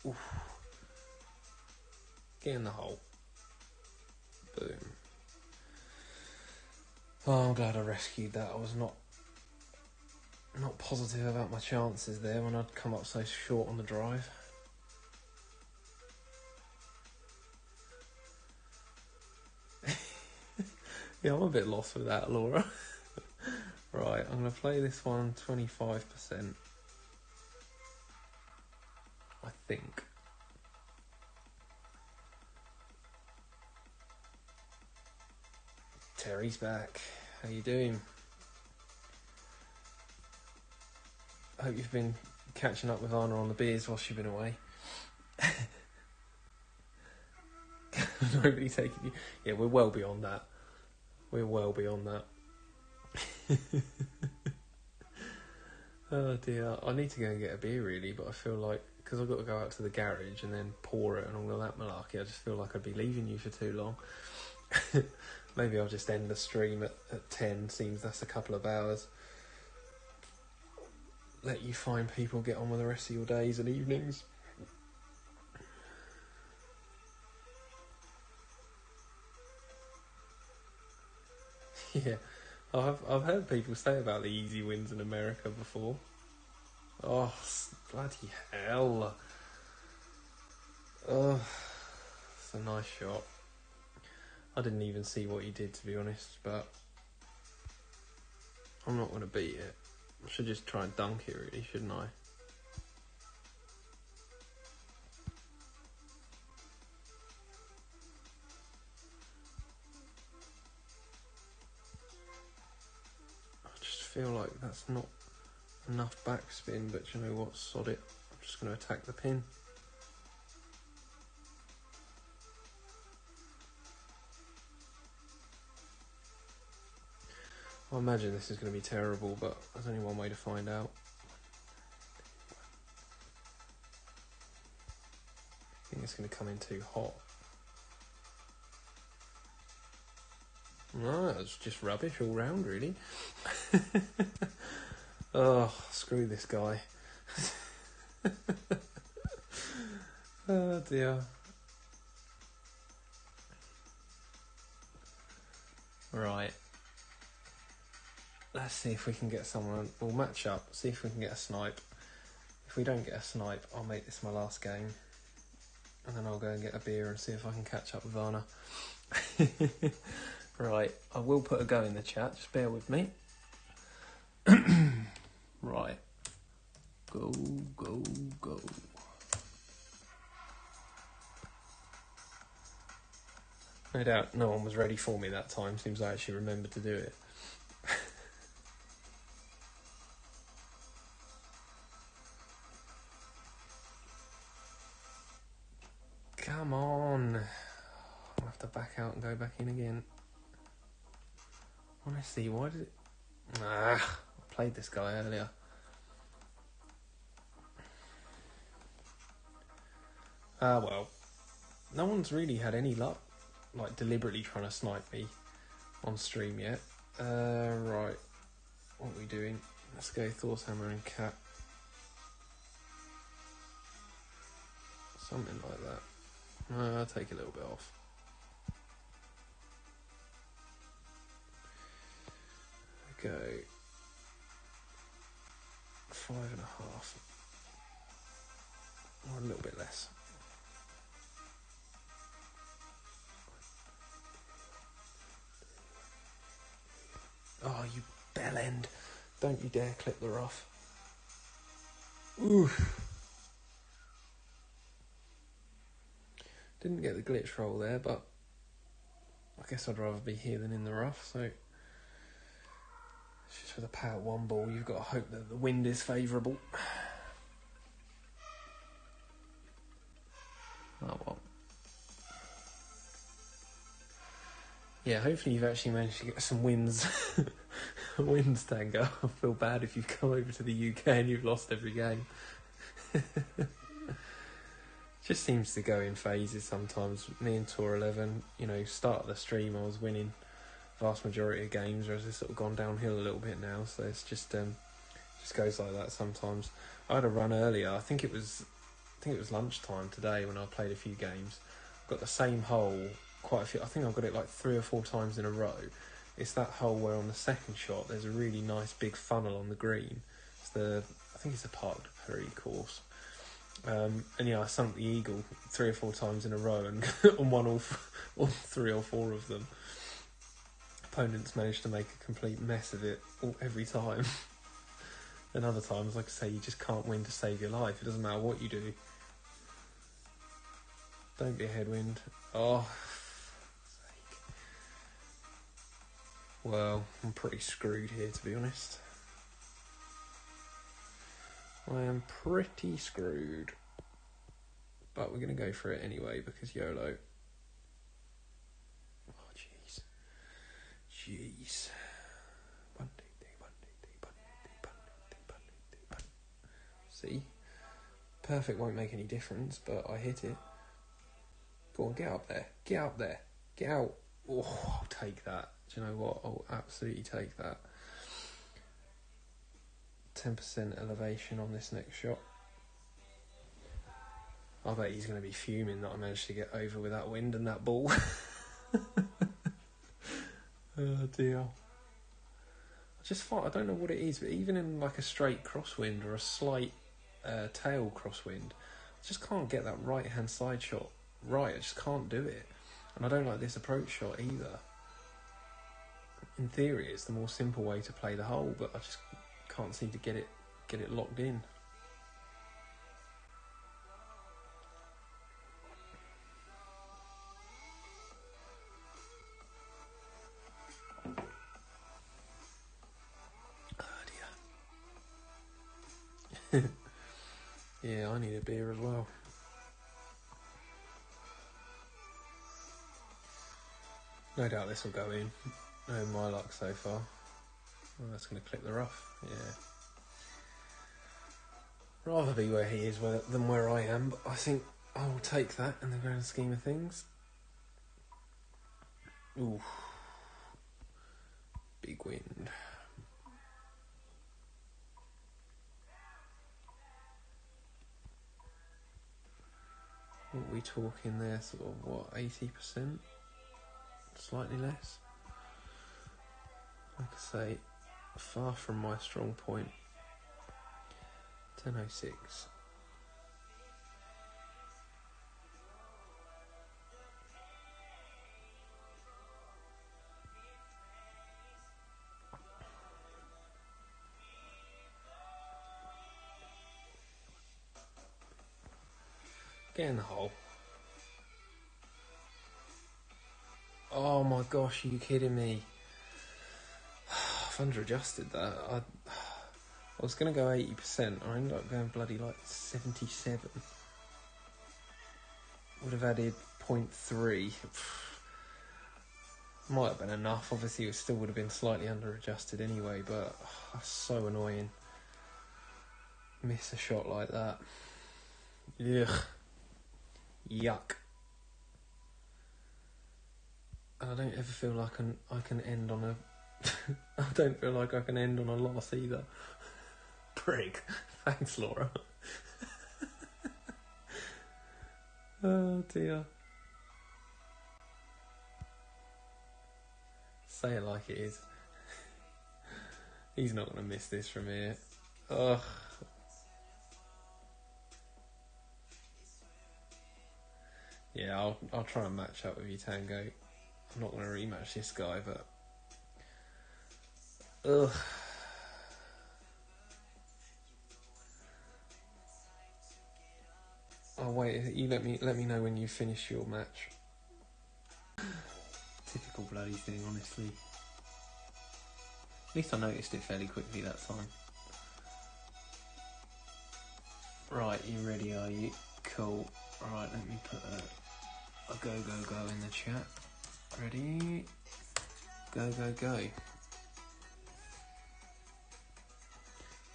Oof. Get in the hole. Boom. Oh, I'm glad I rescued that. I was not positive about my chances there when I'd come up so short on the drive. Yeah, I'm a bit lost with that, Laura. Right, I'm going to play this one 25%. I think. Terry's back. How you doing? I hope you've been catching up with Anna on the beers whilst you've been away. Nobody taking you. Yeah, we're well beyond that. We're well beyond that. Oh dear, I need to go and get a beer really, but I feel like, because I've got to go out to the garage and then pour it and all of that malarkey, I just feel like I'd be leaving you for too long. Maybe I'll just end the stream at 10, seems that's a couple of hours. Let you find people, get on with the rest of your days and evenings. Yeah, I've heard people say about the easy wins in America before. Oh, bloody hell. Oh, it's a nice shot. I didn't even see what he did, to be honest, but I'm not going to beat it. I should just try and dunk it, really, shouldn't I? I just feel like that's not enough backspin, but you know what, sod it. I'm just going to attack the pin. I imagine this is going to be terrible, but there's only one way to find out. I think it's going to come in too hot. No, it's just rubbish all round, really. Oh, screw this guy. Oh dear. Right. let's see if we can get someone. We'll match up, see if we can get a snipe. If we don't get a snipe, I'll make this my last game. And then I'll go and get a beer and see if I can catch up with Anna. Right, I will put a go in the chat, just bear with me. Right. Go, go, go. No doubt no one was ready for me that time, seems I actually remembered to do it. Come on. I'll have to back out and go back in again. Honestly, why did it... I played this guy earlier. Well, no one's really had any luck, like deliberately trying to snipe me on stream yet. Right, what are we doing? Let's go Thor's Hammer and Cat. Something like that. I'll take a little bit off. Go 5.5, or a little bit less. Oh, you bell end. Don't you dare clip the rough. Oof. Didn't get the glitch roll there, but I guess I'd rather be here than in the rough, so it's just with a power 1 ball, you've got to hope that the wind is favourable. Oh well. Yeah, hopefully you've actually managed to get some wins. Wins, Tango. I feel bad if you've come over to the UK and you've lost every game. Just seems to go in phases sometimes. Me and T11, you know, start of the stream I was winning vast majority of games, whereas it's sort of gone downhill a little bit now, so it's just goes like that sometimes. I had a run earlier, I think it was lunchtime today when I played a few games. Got the same hole quite a few, I think I got it like 3 or 4 times in a row. It's that hole where on the second shot there's a really nice big funnel on the green. I think it's a park parade course. And yeah, I sunk the eagle 3 or 4 times in a row and won all 3 or 4 of them. Opponents managed to make a complete mess of it every time. And other times, like I say, you just can't win to save your life. It doesn't matter what you do. Don't be a headwind. Oh, well, I'm pretty screwed here, to be honest. I am pretty screwed. But we're going to go for it anyway, because YOLO. Oh, jeez. Jeez. See? Perfect won't make any difference, but I hit it. Go on, get up there. Get up there. Get out. Oh, I'll take that. Do you know what? I'll absolutely take that. 10% elevation on this next shot. I bet he's going to be fuming that I managed to get over with that wind and that ball. Oh dear. I don't know what it is, but even in like a straight crosswind or a slight tail crosswind, I just can't get that right hand side shot right. I just can't do it. And I don't like this approach shot either. In theory it's the more simple way to play the hole, but I just can't seem to get it locked in. Yeah, I need a beer as well. No doubt this will go in. No, my luck so far. Oh, that's going to clip the rough. Yeah. Rather be where he is than where I am, but I think I will take that in the grand scheme of things. Ooh. Big wind. What are we talking there? Sort of what, 80%? Slightly less. Like I say, Far from my strong point. 10:06. Get in the hole. Oh my gosh, are you kidding me? I've under-adjusted that. I was going to go 80%, I ended up going bloody like 77. Would have added 0.3. Might have been enough, obviously it still would have been slightly under-adjusted anyway, but that's so annoying. Miss a shot like that. Ugh. Yuck. And I don't ever feel like I can end on a... I don't feel like I can end on a loss either. Prig. Thanks, Laura. Oh dear. Say it like it is. He's not going to miss this from here. Ugh. Yeah, I'll try and match up with you, Tango. I'm not going to rematch this guy, but... Ugh. Oh wait, you let me know when you finish your match. Typical bloody thing, honestly. At least I noticed it fairly quickly that time. Right, you ready, are you? Cool. Right, let me put a go in the chat. Ready? Go.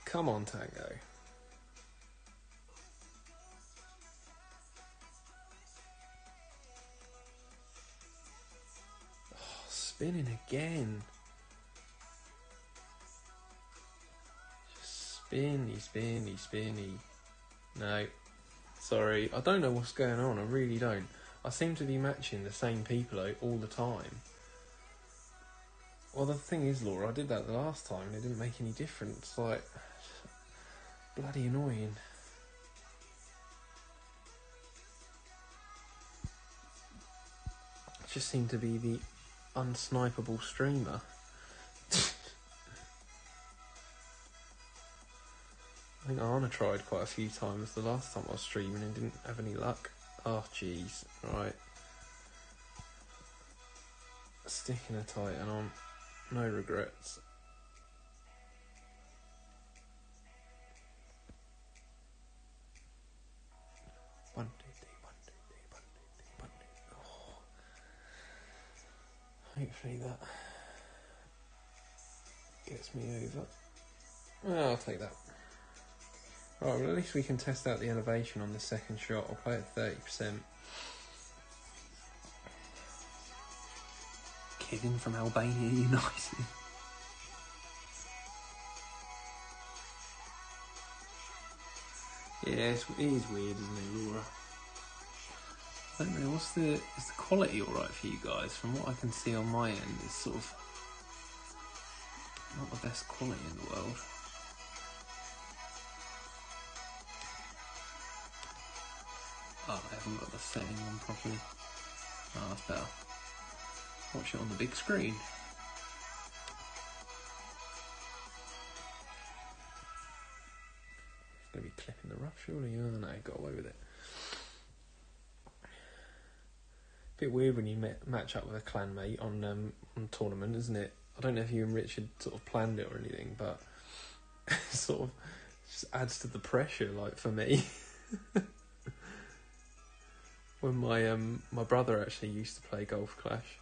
Come on, Tango. Oh, spinning again. Just spinny. No. Sorry, I don't know what's going on, I really don't. I seem to be matching the same people all the time. Well, the thing is, Laura, I did that the last time and it didn't make any difference. Like, bloody annoying. I just seem to be the unsnipeable streamer. I think Anna tried quite a few times the last time I was streaming and didn't have any luck. Oh, jeez. Right. Sticking a Titan on. No regrets. One, two, three. Oh. Hopefully that gets me over. Well, I'll take that. Right, well at least we can test out the elevation on the second shot. I'll play at 30%. Kid from Albania United. Yeah, it is weird, isn't it, Laura? I don't know, is the quality alright for you guys? From what I can see on my end, it's sort of not the best quality in the world. Oh, I haven't got the setting on properly. Oh, that's better. Watch it on the big screen. It's going to be clipping the rough, surely. Oh no, got away with it. Bit weird when you match up with a clanmate on tournament, isn't it? I don't know if you and Richard sort of planned it or anything, but it sort of just adds to the pressure, like, for me. When my brother actually used to play Golf Clash,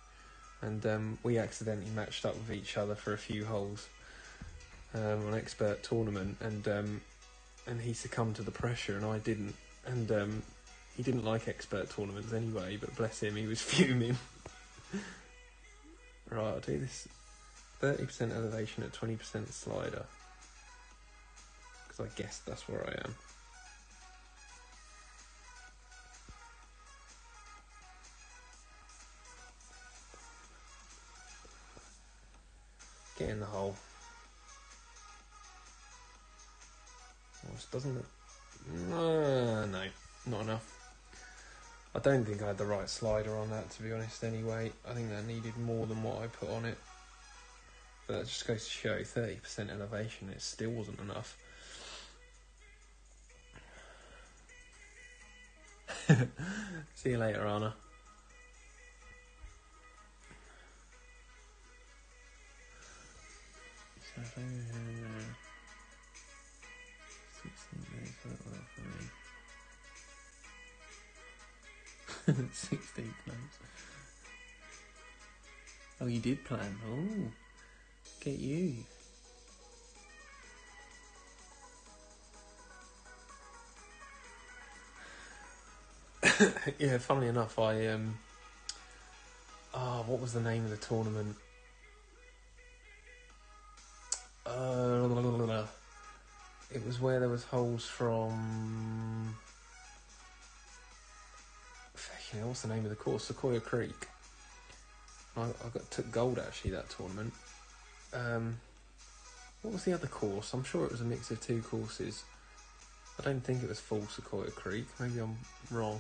and we accidentally matched up with each other for a few holes on expert tournament, and he succumbed to the pressure and I didn't, and he didn't like expert tournaments anyway, but bless him, he was fuming. Right, I'll do this 30% elevation at 20% slider, because I guess that's where I am. Get in the hole. Just doesn't it? No, not enough. I don't think I had the right slider on that, to be honest, anyway. I think that needed more than what I put on it. But that just goes to show 30% elevation, it still wasn't enough. See you later, Anna. $16. Oh, you did plan. Oh, get you. Yeah, funnily enough, what was the name of the tournament? It was where there was holes from... what's the name of the course? Sequoia Creek. I took gold, actually, that tournament. What was the other course? I'm sure it was a mix of two courses. I don't think it was full Sequoia Creek. Maybe I'm wrong.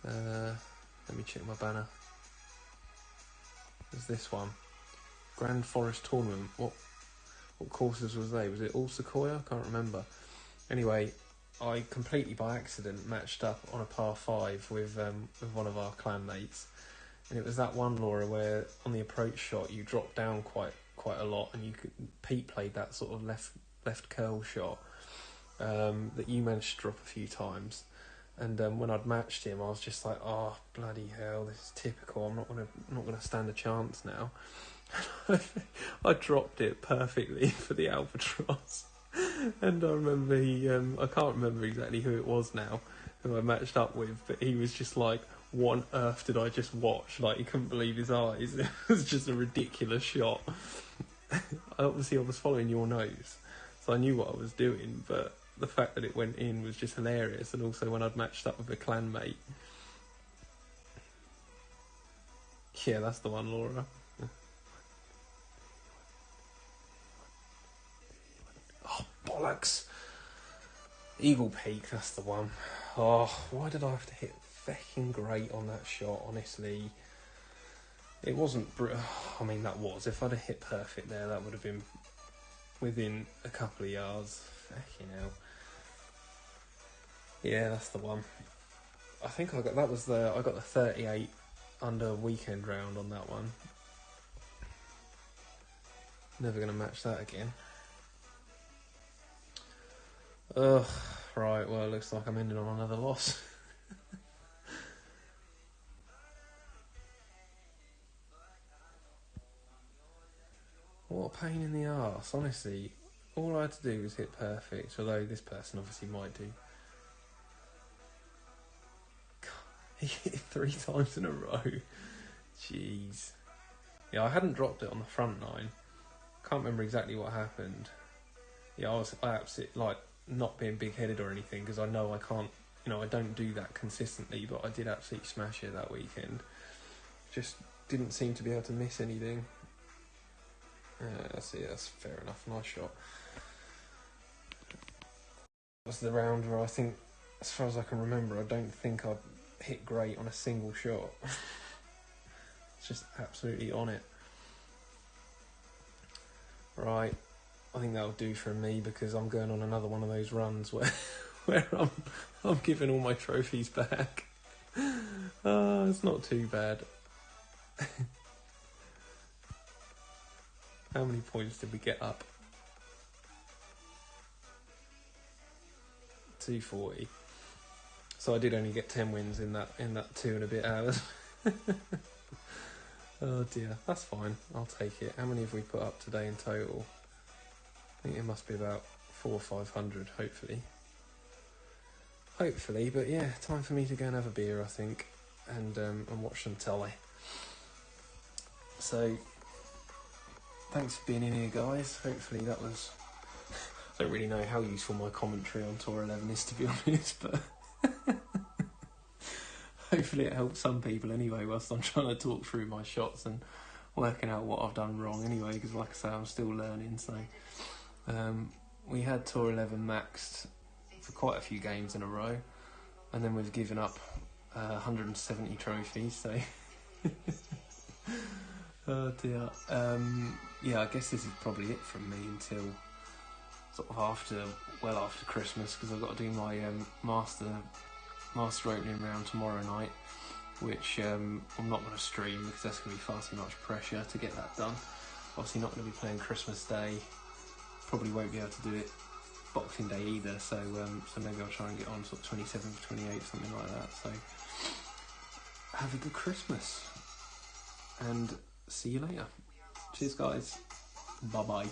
Let me check my banner. There's this one. Grand Forest Tournament. What courses was they? Was it all Sequoia? I can't remember. Anyway, I completely by accident matched up on a par 5 with one of our clan mates. And it was that one, Laura, where on the approach shot you dropped down quite a lot, and Pete played that sort of left curl shot that you managed to drop a few times. And when I'd matched him, I was just like, oh bloody hell, this is typical. I'm not gonna stand a chance now. I dropped it perfectly for the albatross. And I remember I can't remember exactly who it was now who I matched up with, but he was just like, what on earth did I just watch? Like, he couldn't believe his eyes. It was just a ridiculous shot. Obviously I was following your nose, so I knew what I was doing, but the fact that it went in was just hilarious. And also when I'd matched up with a clan mate. Yeah, that's the one, Laura. Oh, bollocks. Eagle Peak, that's the one. Oh, why did I have to hit fucking great on that shot, honestly? It wasn't... I mean, that was. If I'd have hit perfect there, that would have been within a couple of yards. Fucking hell. Yeah, that's the one. I think I got the 38 under weekend round on that one. Never going to match that again. Ugh, right, well, it looks like I'm ending on another loss. What a pain in the arse, honestly. All I had to do was hit perfect, although this person obviously might do. God, he hit it 3 times in a row. Jeez. Yeah, I hadn't dropped it on the front 9. Can't remember exactly what happened. Yeah, I absolutely, like, not being big-headed or anything, because I know I can't, I don't do that consistently, but I did absolutely smash it that weekend. Just didn't seem to be able to miss anything. That's fair enough, nice shot. That was the round where I think, as far as I can remember, I don't think I'd hit great on a single shot. It's just absolutely on it. Right, I think that'll do for me, because I'm going on another one of those runs where I'm giving all my trophies back. It's not too bad. How many points did we get up? 240. So I did only get 10 wins in that 2 and a bit hours. Oh dear, that's fine. I'll take it. How many have we put up today in total? I think it must be about 400 or 500, hopefully. Hopefully, but yeah, time for me to go and have a beer, I think, and watch some telly. So, thanks for being in here, guys. Hopefully that was... I don't really know how useful my commentary on Tour 11 is, to be honest, but... Hopefully it helps some people anyway, whilst I'm trying to talk through my shots and working out what I've done wrong anyway, because like I say, I'm still learning, so... we had Tour 11 maxed for quite a few games in a row, and then we've given up 170 trophies, so oh dear. Yeah, I guess this is probably it from me until sort of after Christmas, because I've got to do my master opening round tomorrow night, which I'm not going to stream because that's going to be far too much pressure to get that done. Obviously not going to be playing Christmas Day, probably won't be able to do it Boxing Day either, so maybe I'll try and get on sort of 27th, 28th, something like that. So have a good Christmas and see you later. Cheers guys, bye bye.